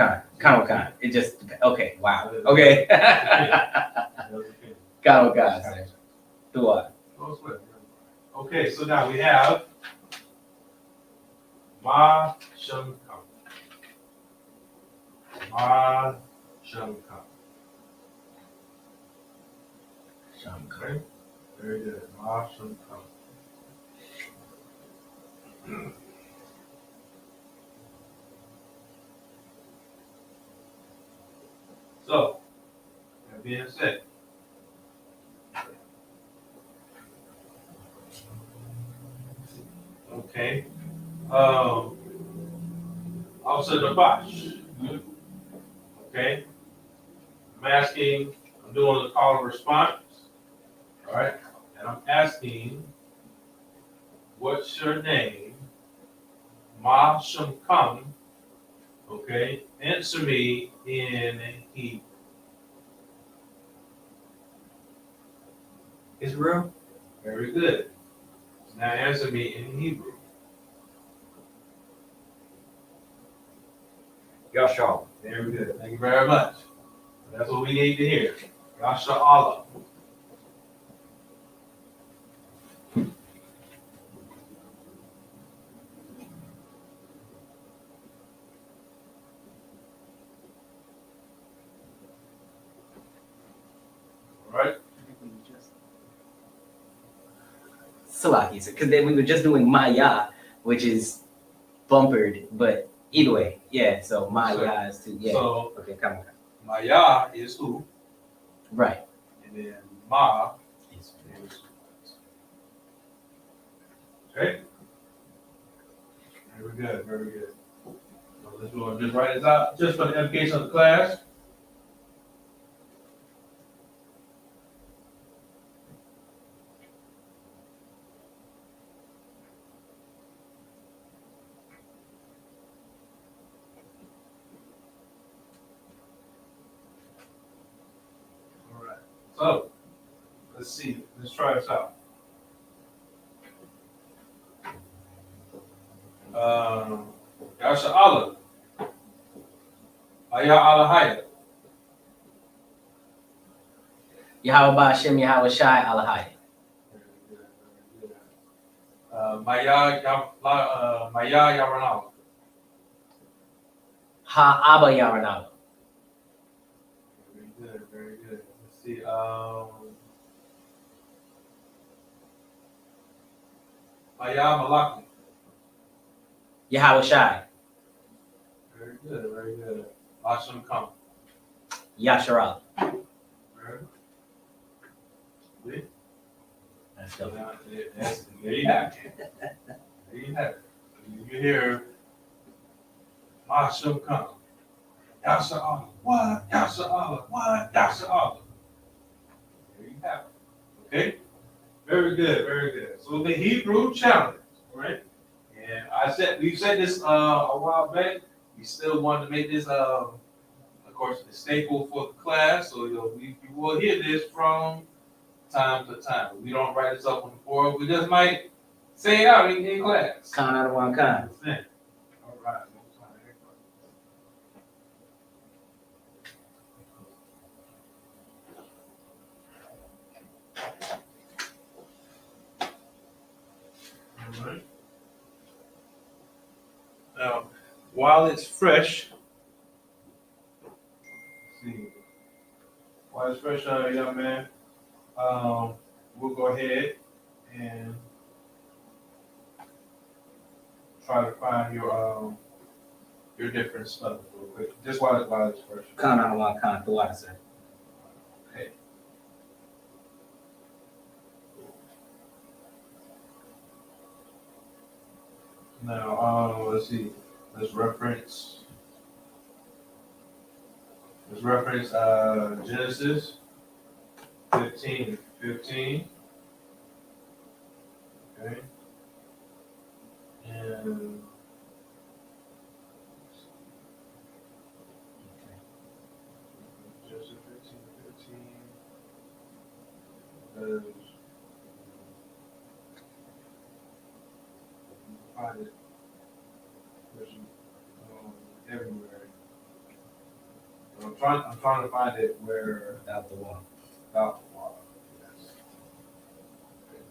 It just okay. Wow. Okay. Khan, sir. Dua. Okay, so now we have Ma Shum Kam. Ma Shum Kam. Okay, very good. Ma Shum Kam. So, that being said, okay, also the Bosch. Okay, I'm doing the call and response. All right, and I'm asking, what's your name? Ma Shum Kam. Okay, answer me in Hebrew. Israel. Very good. Now answer me in Hebrew. Yashal. Very good. Thank you very much. That's what we need to hear. Yasha Allah. All right. Salaki, because then we were just doing Maya, which is bumpered, but either way, yeah. So Maya is too, yeah. So Okay, come on. Maya is who, Right. and then Ma is okay. Very good, very good. So let's go and just write this out just for the edification of the class. All right. So let's see. Let's try this out. Yasha Allah. Maya Alahaya. Yahweh Hashem, Yahweh Shai, Alahai. Maya Yaranala. Ha Abba Yaranab. Very good, very good. Let's see. Maya Malaki. Yahweh Shai. Very good, very good. Lasham Kam. Yasharal. Very good. That's So dope. now, there you have it. There you have it. You can hear Lasham Kam. Yasha Allah. What? Yasha Allah. What? Yasha Allah. There you have it. Okay? Very good, very good. So the Hebrew challenge, right? And we said this a while back. We still wanted to make this, of course, a staple for the class. So you will hear this from time to time. We don't write this up on the board. We just might say it out in class. Khan out of one Khan. All right. All right. Now, while it's fresh, let's see. While it's fresh, young man, we'll go ahead and try to find your different stuff real quick. Just while it's fresh. Khan out of one Khan. The water, sir. Okay. Now, let's see. Let's reference Genesis 15:15. Okay. And Genesis 15:15. Find it. There's, everywhere. I'm trying to find it where Without the water. without the water. Yes. Okay.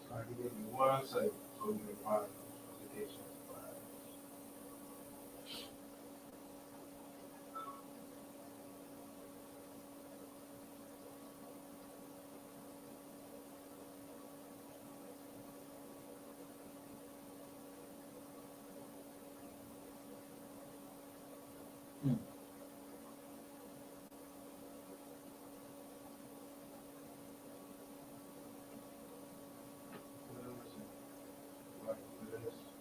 Sorry, give me 1 second so we can find the application. What is this?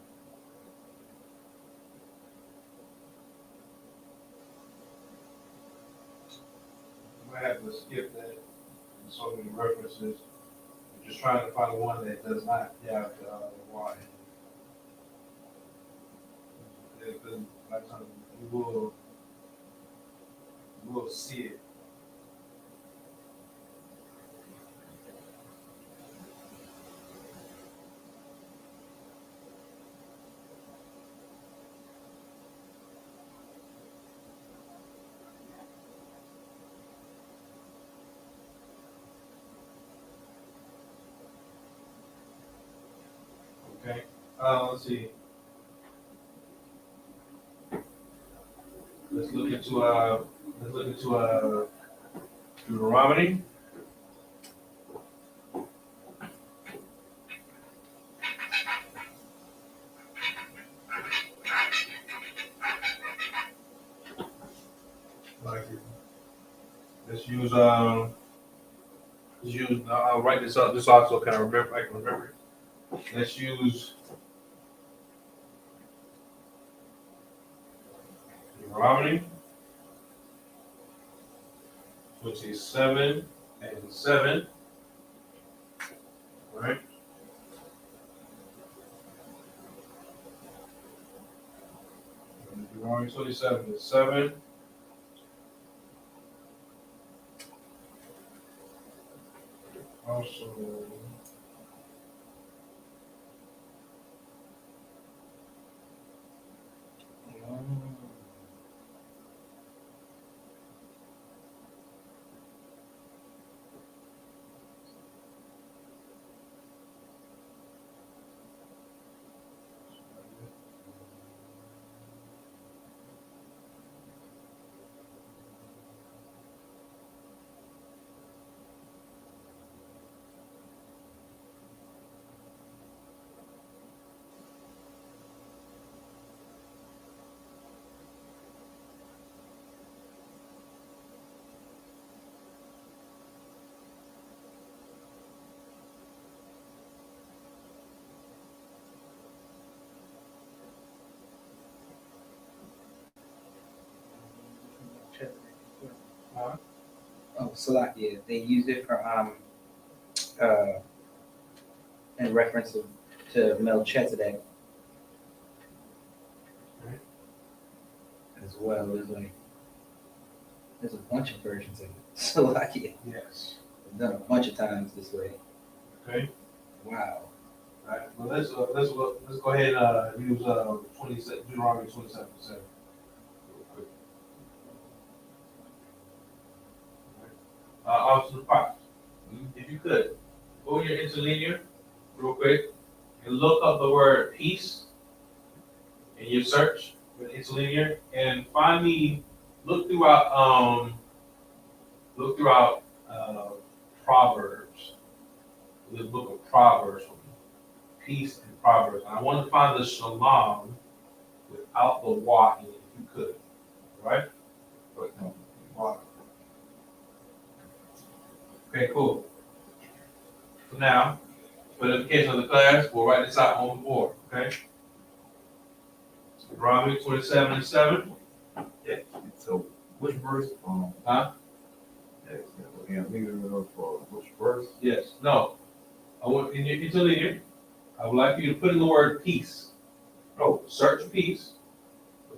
I have to skip that. So many references. I'm just trying to find one that does not have the Y. Because by the time you will see it. Okay. Let's see. Let's look into Deuteronomy. Like, let's use I'll write this up. This also kind of remember. I can remember it. Let's use Deuteronomy 27:7. Right. Deuteronomy 27:7. Also, Oh, Salakia. They use it for in reference to Melchizedek as well. There's a bunch of versions of Salakia. yes. I've done a bunch of times this way. Okay. Wow. All right. Well, let's go ahead and use Deuteronomy 27:7. Officer Fox, if you could, go in your interlinear real quick and look up the word peace in your search with interlinear and find me, look throughout Proverbs, the book of Proverbs for me, peace and Proverbs. And I want to find the shalom without the wa in it, if you could, right? Okay, cool. So now, for the education of the class, we'll write this out on the board, okay? Deuteronomy 27:7. Yeah. So which verse? Huh? Yeah, leave it up for which verse? Yes. No. I want in your interlinear, I would like you to put in the word peace. Oh, search peace.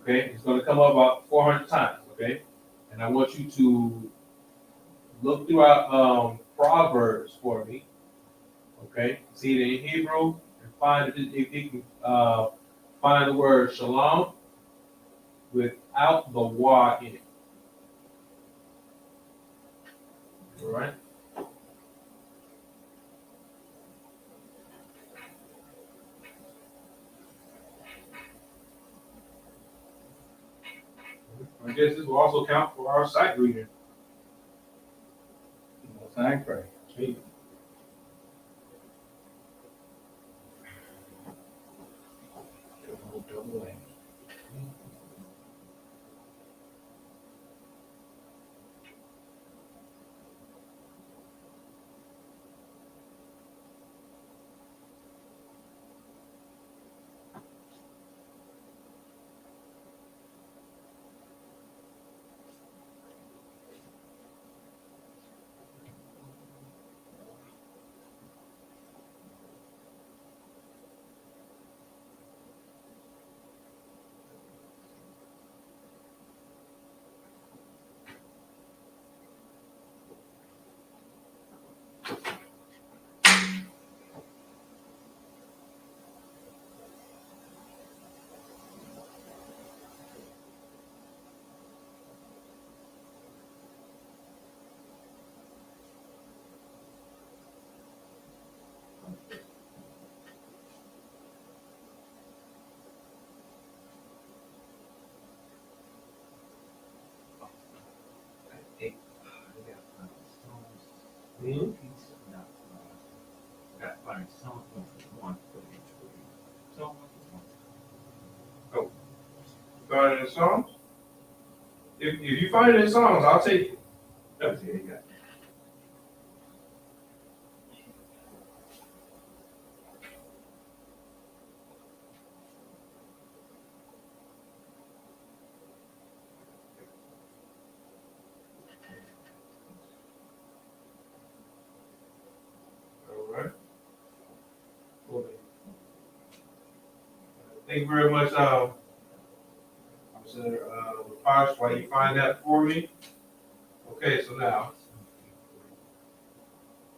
Okay, it's going to come up about 400 times. Okay, and I want you to look throughout Proverbs for me. Okay, see it in Hebrew and find if you can find the word shalom without the wa in it. All right. I guess this will also count for our sight reading. Most I pray. See? Double A. Mhm. Now, got to find something one for each week. Something one. Find it in Psalms? If you find it in Psalms, I'll take it. That's it, yeah. All right. Thank you very much, Posh, while you find that for me. Okay, so now,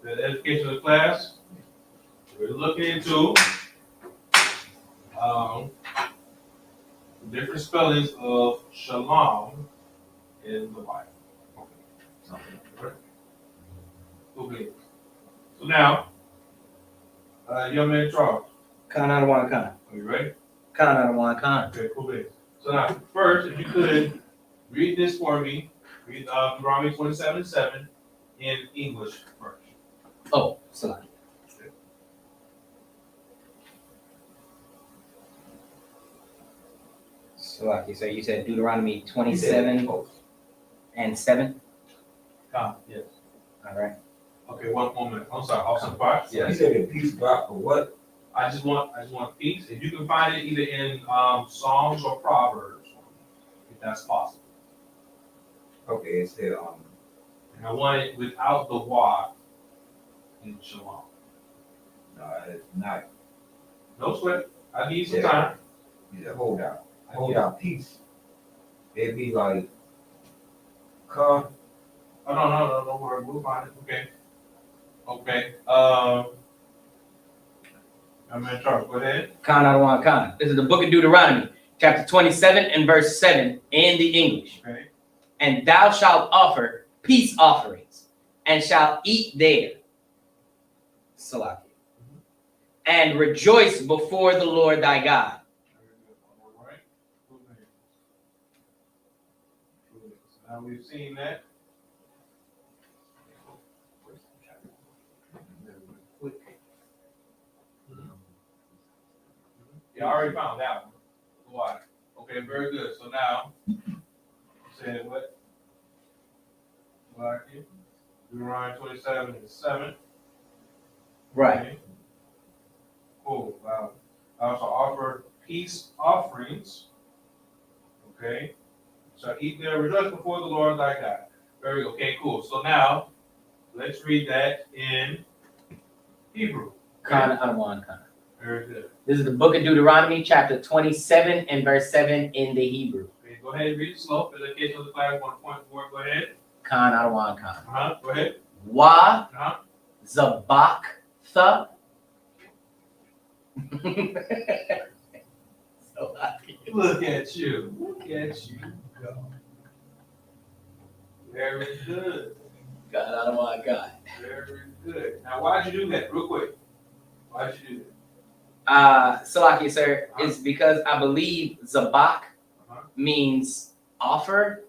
the education of the class, we're looking into different spellings of shalom in the Bible. Okay, something like that. Okay. So now, young man Charles, Khan Adawan Khan. are you ready? Khan Adawan Khan. Okay, cool. So now, first, if you could read this for me, read Deuteronomy 27:7 in English first. Oh, Salaki. Salaki. So you said Deuteronomy 27 and 7? Yes. All right. Okay, one moment. I'm sorry, Officer Fox. You said a peace block for what? I just want peace. If you can find it either in Psalms or Proverbs, if that's possible. Okay, it said, And I want it without the wa in shalom. no, it's not. No sweat. I need some Yeah. time. You said hold out peace. It'd be like, come, Oh no, don't worry. We'll find it. Okay. I'm in charge. Go ahead. Khan Adawan Khan. This is the book of Deuteronomy, chapter 27 and verse 7 in the English. Okay. And thou shalt offer peace offerings, and shalt eat there, Salaki, and rejoice before the Lord thy God. All right. So now we've seen that. Yeah, I already found that one. Why? Okay, very good. So now, you said what? Deuteronomy 27:7. Right. Okay. Cool. Wow. I also offer peace offerings. Okay. So eat there, rejoice before the Lord thy God. Very good. Okay, cool. So now, let's read that in Hebrew. Khan Adawan Khan. Very good. This is the book of Deuteronomy, chapter 27 and verse 7 in the Hebrew. Okay, go ahead and read it slow. For the case of the class, 1.4. Go ahead. Khan Adawan Khan. Go ahead. Wa Uh-huh. Zabaktha. Look at you. Look at you go. Very good. God Adawan Khan. Very good. Now, why'd you do that? Real quick. Why'd you do that? Salaki, sir, is because I believe Zabak means offer,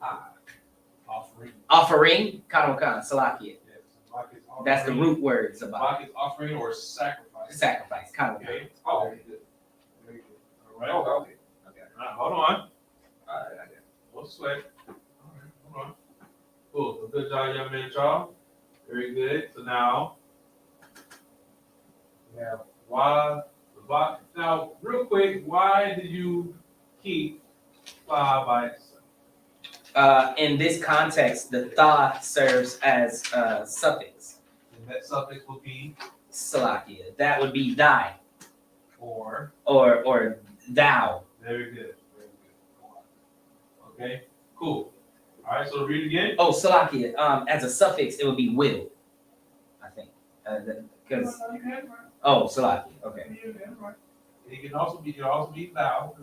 offering, Khan Salaki. Yes. Zabak is offering. That's the root word, Zabak. Zabak is offering or sacrifice. Sacrifice, Khan. Okay. oh, Very good. Very good. All right. okay. Hold on. All right, I got it. No sweat. All right. Hold on. Cool. Well, good job, young man, Charles. Very good. So now, we have why Zabak. Now, real quick, why did you keep five by itself? In this context, the tha serves as a suffix. And that suffix will be Salakia. That would be thy or. or thou. Very good. Very good. Okay. Cool. All right. So read again. Oh, Salakia. As a suffix, it would be will. I think. Because oh, Salakia. Okay. It can also be thou.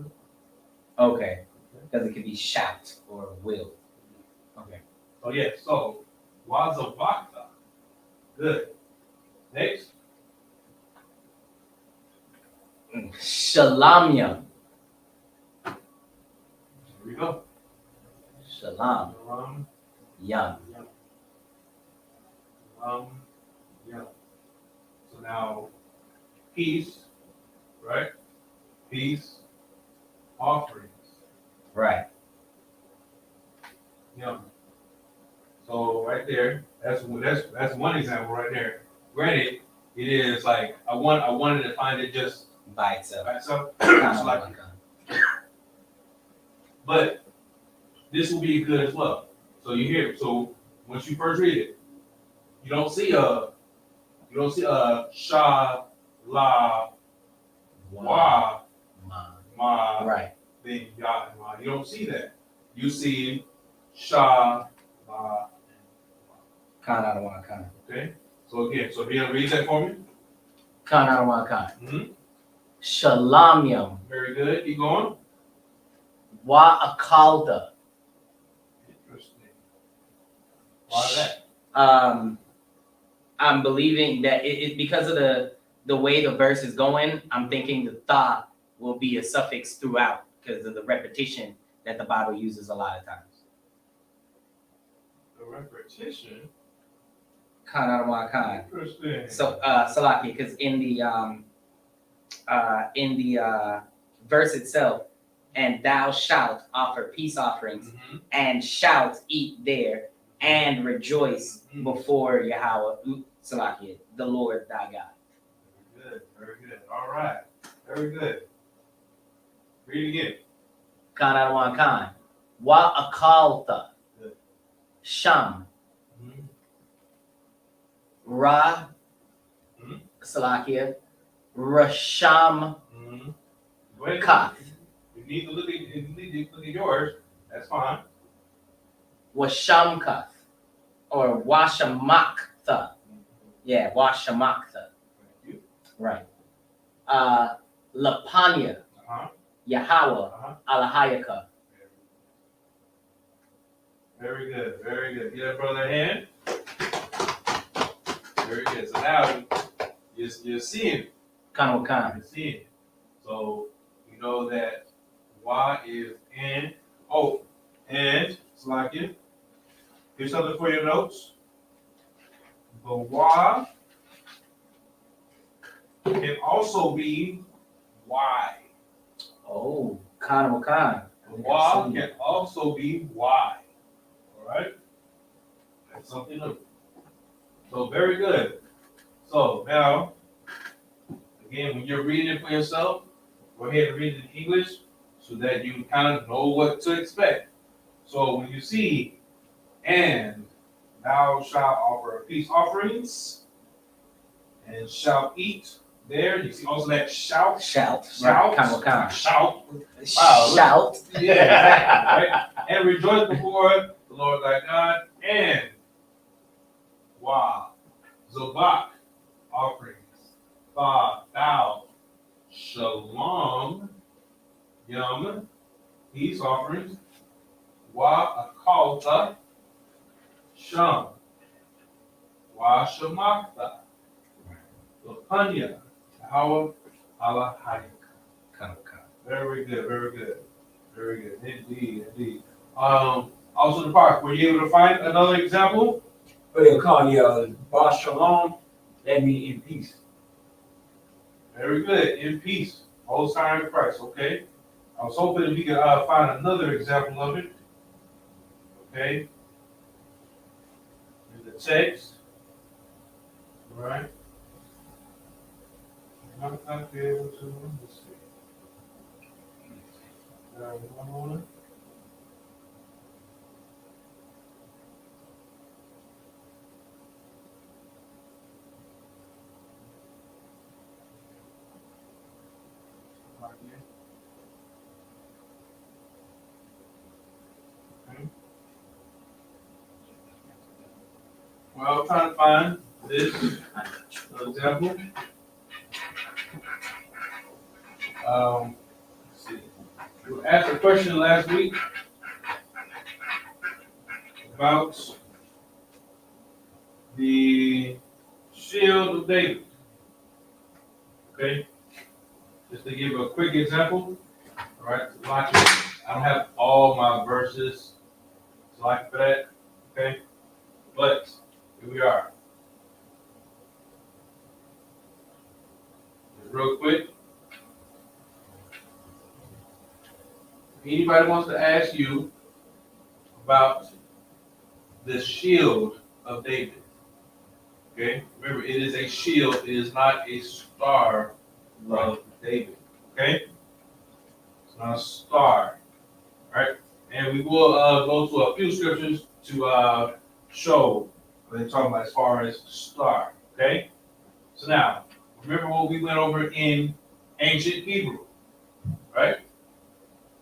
Okay. Because it could be shout or will. Okay. So yeah. So wazavakta. Good. Next. Shalamyam. Here we go. Shalam. Yum. Now, peace, right? Peace offerings. Right. Yeah. So right there, that's one example right there. Granted, it is like I wanted to find it just By itself. by itself, Kind just of like, one kind. but this will be good as well. So you hear it. So once you first read it, you don't see a sha la wa ma Right. then Yahanna. You don't see that. You see sha la. Kind out of one kind. Okay. So again, so if you read that for me. Kind out of one kind. Mm-hmm. Shalom yom. Very good. Keep going. Wa akalda. Interesting. Why that? I'm believing that it because of the way the verse is going, I'm thinking the tha will be a suffix throughout because of the repetition that the Bible uses a lot of times. The repetition. Kind out of one kind. Interesting. So Salaki, because in the verse itself, and thou shalt offer peace offerings, Mm-hmm. and shalt eat there, and rejoice before Yahweh, Salaki, the Lord thy God. Very good. Very good. All right. Very good. Read it again. Kan out of one kind. Wa akalta. Good. Sham. Mm-hmm. Ra. Mhm. Salakia. Rasham. Mm-hmm. Go ahead. Kath. You need to look at yours. That's fine. Washamkath. Or Washamakta. Yeah, Washamakta. Thank you. Right. Lapanya. Uh-huh. Yahweh. Uh-huh. Alahayaka. Very good. Very good. Give that brother a hand. Very good. So now you're seeing it. Kanwakan. You're seeing it. So you know that Y is and. Oh, and Slakia. Here's something for your notes. The Y can also be Y. Oh, Kanwakan. The Y can also be Y. All right? That's something new. So very good. So now, again, when you're reading it for yourself, go ahead and read it in English so that you kind of know what to expect. So when you see, and thou shalt offer peace offerings, and shalt eat there, you see also that shout. Shout. Shout. Kanwakan. Shout. Wow. Shout. Yeah, exactly. Right? And rejoice before the Lord thy God, and wow, Zabak offerings, thou, Shalom, Yom, peace offerings, Wa Akalta, Sham, Wa Shamakta, Lapanya, Hawa, Allah Hayek. Kanwakan. Very good, very good, very good. Indeed, indeed. Also the park, were you able to find another example? What they call you, Bar Shalom, that means in peace. Very good, in peace, most high in Christ, okay? I was hoping we could find another example of it, okay? In the text, all right? I might not be able to, let's see. One moment. Right here. Okay. Well, I'm trying to find this example. Let's see. We asked a question last week about the shield of David. Okay, just to give a quick example. All right, so watch it. I don't have all my verses, so like for that. Okay, but here we are. real quick. Anybody wants to ask you about the shield of David? Okay, remember it is a shield. It is not a star of David. Okay, it's not a star. All right, and we will go to a few scriptures to show what they're talking about as far as star. Okay, so now remember what we went over in ancient Hebrew, right?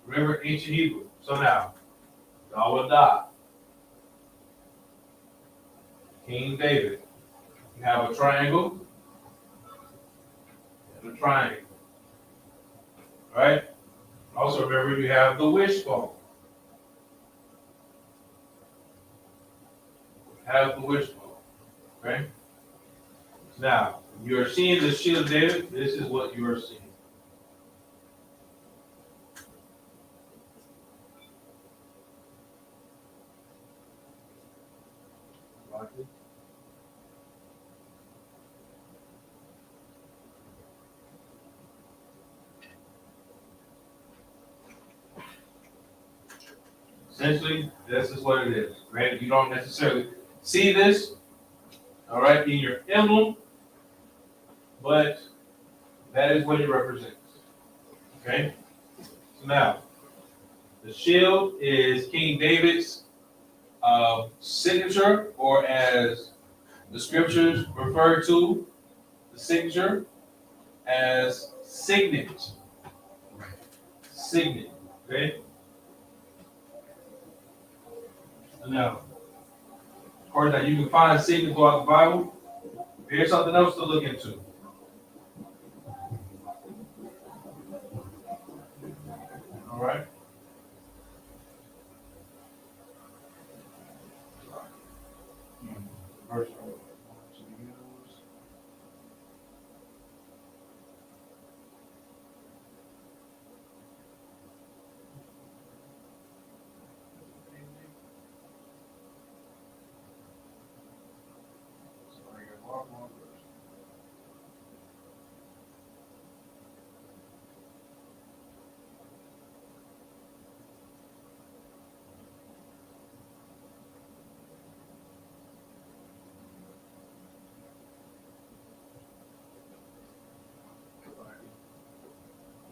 Remember ancient Hebrew. So now, Dawadah, King David. You have a triangle and a triangle, right? Also remember you have the wishbone. Have the wishbone, okay? Now, you're seeing the shield of David. This is what you are seeing. Essentially, this is what it is. Granted, you don't necessarily see this, all right, in your emblem, but that is what it represents. Okay? So now, the shield is King David's signature, or as the scriptures refer to the signature as signet. Signet. Okay? Now, of course, now you can find signet throughout the Bible. Here's something else to look into. All right? Verse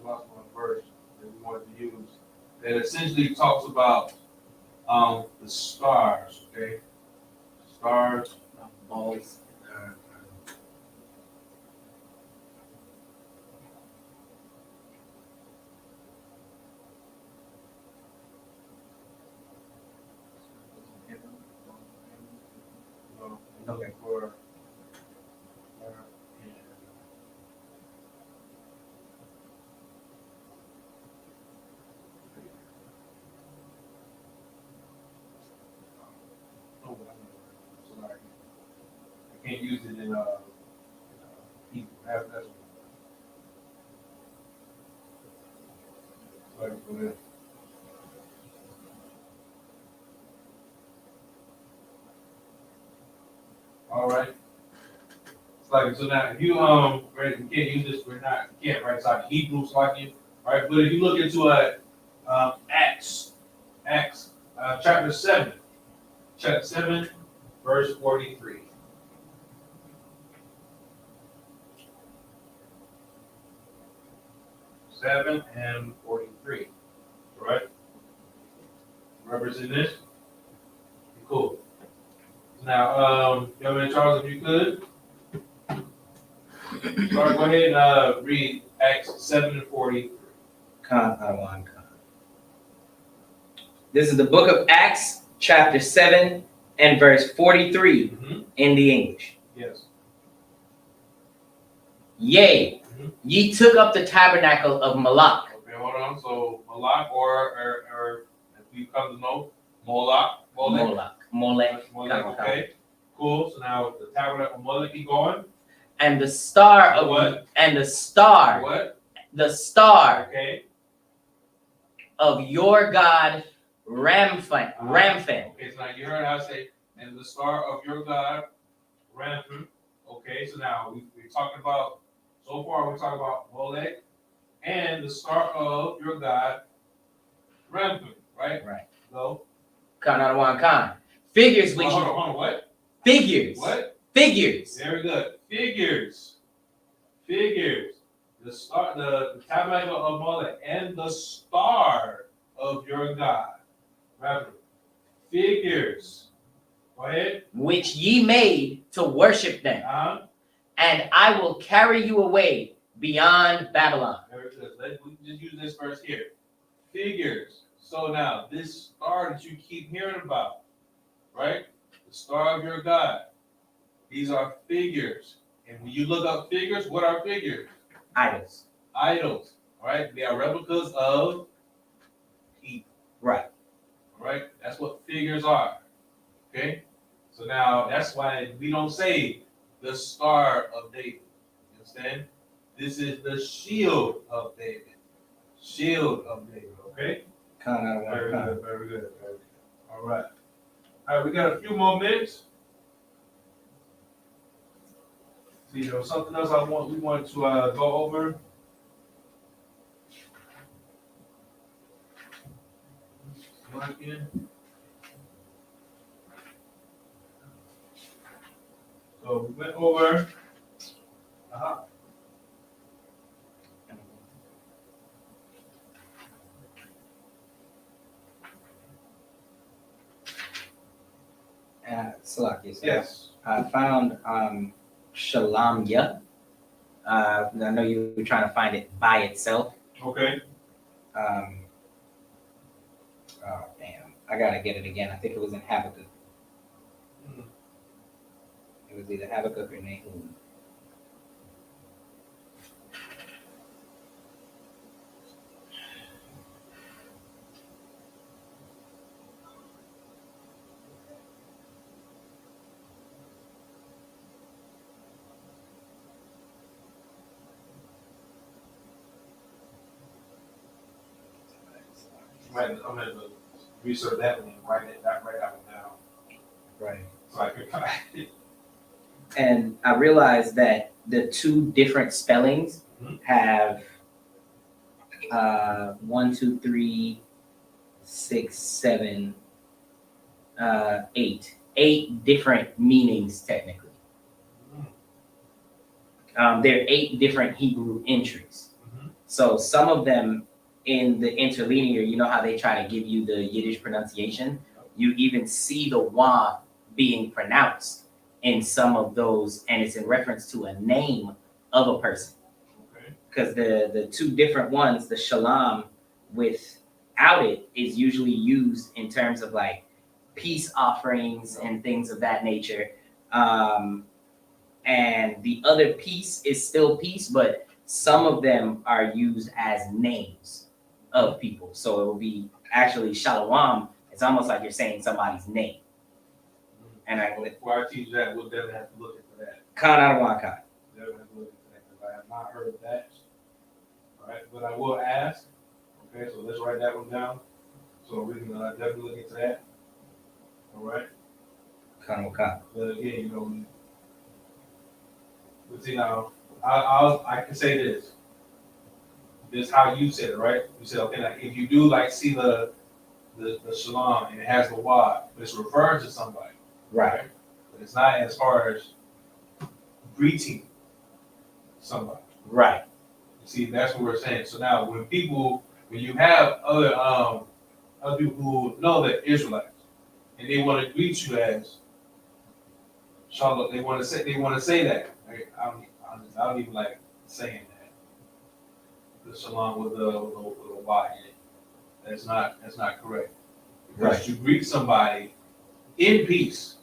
lost one verse that we wanted to use that essentially talks about the stars, okay? Stars, Balls. looking for sorry. I can't use it in Hebrew. That's sorry, go ahead. All right. It's like so now if you right, we can't use this, you can't write out Hebrew like you, right? But if you look into Acts chapter 7, verse 43. 7 and 43. All right? Represent this? Cool. Now, Governor Charles, if you could. Sorry, go ahead and read Acts 7 and 43. This is the book of Acts, chapter 7 and verse 43 in the English. Yes. Yea, ye took up the tabernacle of Moloch. Okay, hold on. So Moloch or if you come to know Moloch. Molech. Okay. Cool. So now the tabernacle of Moloch, keep going. And the star of what? And the star. What? The star. Okay. Of your God Ramphan. Okay, so now you heard how I say, and the star of your God Ramphan. Okay, so now we're talking about So far, we're talking about Molech and the star of your God, Rampant, right? Right. No. Khan. Figures which Hold on, what? figures. What? Figures. Very good. Figures. The star, the tabernacle of Molech and the star of your God. Rampant. Figures. Go ahead. Which ye made to worship them. And I will carry you away beyond Babylon. Very good. We just use this verse here. Figures. So now, this star that you keep hearing about, right? The star of your God. These are figures. And when you look up figures, what are figures? Idols. Idols. Right? They are replicas of people. Right. Right? That's what figures are. Okay? So now, that's why we don't say the star of David. You understand? This is the shield of David. Shield of David. Okay? Very good, very good, very good. All right. All right, we got a few more minutes. See, there was something else we want to go over. So we went over. Salaki. Yes. I found SHALAM. I know you were trying to find it by itself. Okay. Oh damn! I gotta get it again. I think it was in Habakkuk. It was either Habakkuk or Nahum. I'm going to research that one and write that one down. Right. So I can find it. And I realized that the two different spellings have 1, 2, 3, 6, 7, 8. 8 different meanings technically. There are 8 different Hebrew entries. So some of them in the interlinear, you know how they try to give you the Yiddish pronunciation? You even see the wa being pronounced in some of those, and it's in reference to a name of a person. Because the two different ones, the SHALAM without it is usually used in terms of like peace offerings and things of that nature. And the other peace is still peace, but some of them are used as names of people. So it will be actually Shalom. It's almost like you're saying somebody's name. And Before I teach that, we'll definitely have to look into that. Khan Adawaka. Definitely have to look into that because I have not heard of that. All right, but I will ask. Okay, so let's write that one down. So we can definitely look into that. All right. Khan Adawaka. But again, but see now, I can say this. This is how you said it, right? You said, okay, now if you do like see the shalom and it has the wad, but it's referring to somebody. Right. But it's not as far as greeting somebody. Right. You see, that's what we're saying. So now when you have other people who know that Israelites and they want to greet you as Shalom, they want to say that. Right? I don't even like saying that. The shalom with a Y in it. That's not correct. Because Right. to greet somebody in peace,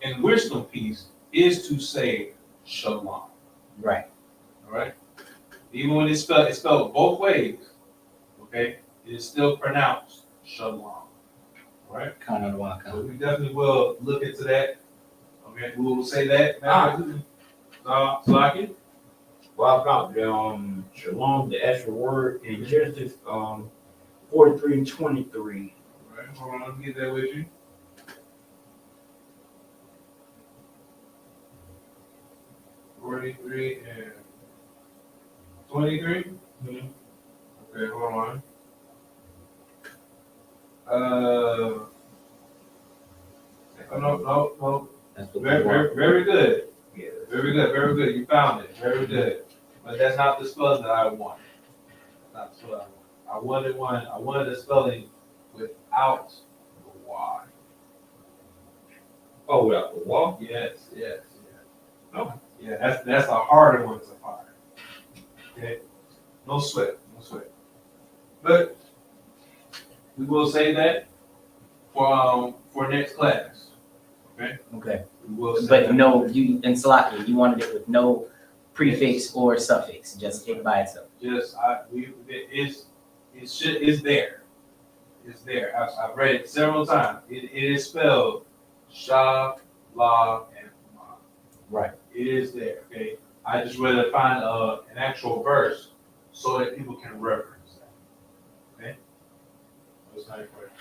and wisdom peace, is to say shalom. Right. All right? Even when it's spelled both ways, okay, it is still pronounced shalom. All right? Khan Adawaka. So we definitely will look into that. Okay, we will say that. Salaki? Well, I found shalom, the extra word in Genesis 43:23. All right, hold on, let me get that with you. 23? Mhm. Okay, hold on. No. That's what Very, we want. very good. Yeah. Very good. You found it. Very good. But that's not the spelling that I want. That's not the spelling I want. I wanted the spelling without the Y. Oh, without the wall? Yes. Okay. Yeah, that's a harder one to find. Okay. No sweat. But we will say that for next class. Okay. We will say But that. no, you in Salakia, you wanted it with no prefix or suffix, just it by itself. It's there. It's there. I've read it several times. It is spelled Sha, La, and Ma. Right. It is there. Okay. I just rather find an actual verse so that people can reference that. Okay. That's not correct.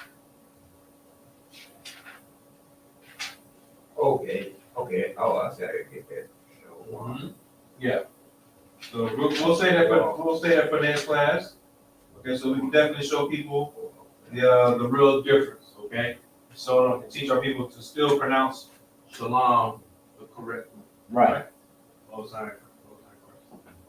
Okay. Oh, I see. I gotta get that. Yeah. So we'll say that for next class. Okay. So we can definitely show people the real difference. Okay. So teach our people to still pronounce Shalom the correct way. Right. Most high Christ.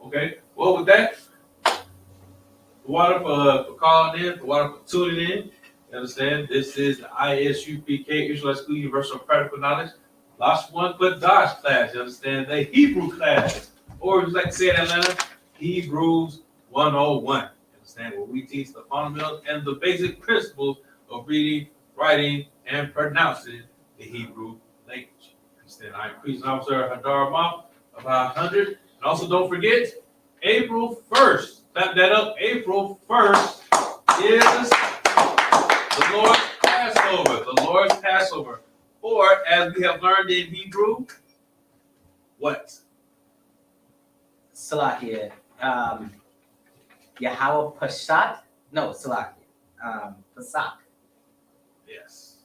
Okay. Well, with that, the water for calling in, the water for tuning in. You understand? This is the I.S.U.P.K. Israelite School Universal Practical Knowledge. Lashawan Qadash class. You understand? The Hebrew class. Or just like to say in Atlanta, Hebrews 101. You understand? Where we teach the fundamentals and the basic principles of reading, writing, and pronouncing the Hebrew language. You understand? I am Priest and Officer Hadar Mouth about 100. And also don't forget, April 1st. Clap that up. April 1st is the Lord's Passover. The Lord's Passover. Or, as we have learned in Hebrew, what? Salakia. Yahweh Pashat? No, Salakia. Pasak. Yes.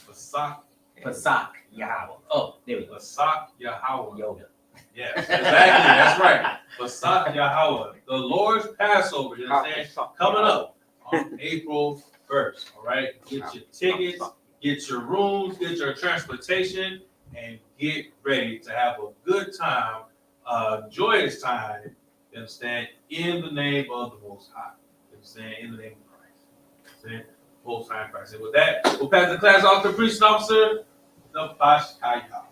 Pasak. Yahweh. Oh, there we go. Pasak Yahweh. Yoda. Yes, exactly. That's right. Pasak Yahweh. The Lord's Passover. You understand? Coming up on April 1st. All right. Get your tickets, get your rooms, get your transportation, and get ready to have a good time, joyous time. You understand? In the name of the Most High. You understand? In the name of Christ. You understand? Most High Christ. And with that, we'll pass the class off to the priest officer, the Pashkaya.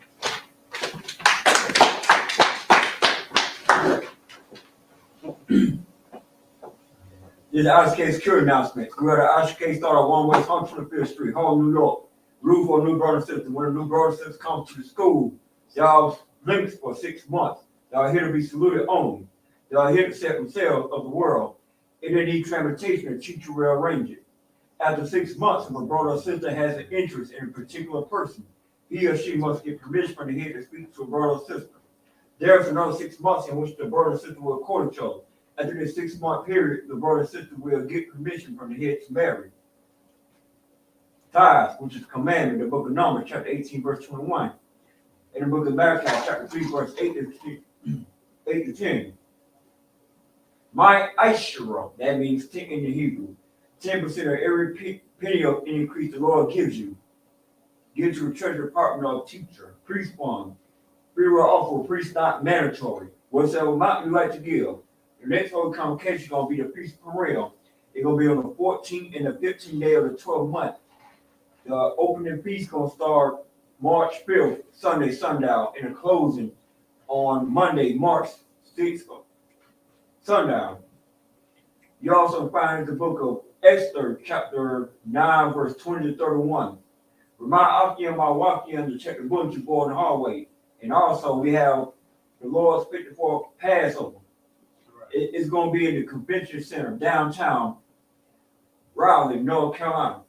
This is I.S.U.K. security announcement. We are the I.S.U.K. start on one-way 125th Street, Harlem, New York. Rule for new brother and sister. When a new brother and sister come to the school, y'all links for 6 months. Y'all here to be saluted only. Y'all here to set themselves of the world. If they need transportation, a teacher will arrange it. After 6 months, if a brother or sister has an interest in a particular person, he or she must get permission from the head to speak to a brother or sister. There is another 6 months in which the brother and sister will court each other. After this 6 month period, the brother and sister will get permission from the head to marry. Tithes, which is a commandment, the book of Numbers, chapter 18, verse 21. In the book of Malachi, chapter 3, verse 8 to 10. My I.S.U.P.K, that means 10 in the Hebrew. 10% of every penny of increase the Lord gives you. Give to a treasury department of teacher, priest fund. Free will offer, priest not mandatory. Whatever amount you like to give. The next holy convocation is going to be the Feast of Purim. It's going to be on the 14th and the 15th day of the 12th month. The opening feast is going to start March 5th, Sunday, sundown, and the closing on Monday, March 6th, sundown. You also find the book of Esther, chapter 9, verse 20 to 31. Remind Aki and Mawakian to check the bulletin board in the hallway. And also, we have the Lord's 54 Passover. It's going to be in the convention center downtown, Raleigh, North Carolina.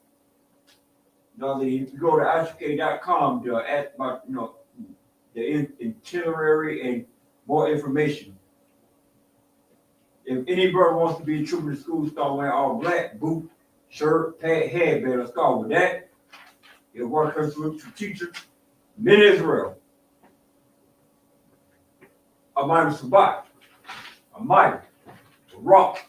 Now, if you go to I.S.U.P.K.com, the itinerary and more information. If any brother wants to be a trooper to school, start wearing all black, boot, shirt, pad, headband, let's start with that. If workers look to teacher, men Israel. Amayim Sabat, Amayim, Rock,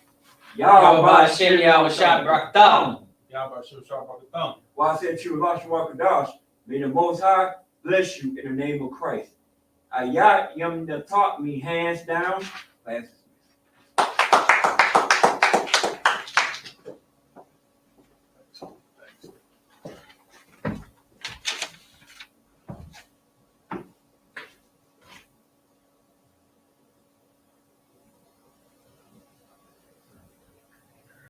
Yahweh Hashem Yahweh Shah Braktam. Yahweh Hashem Shabbat. Well, I said to you, Lashawan Qadash, may the Most High bless you in the name of Christ. Ayat Yam taught me hands down, fast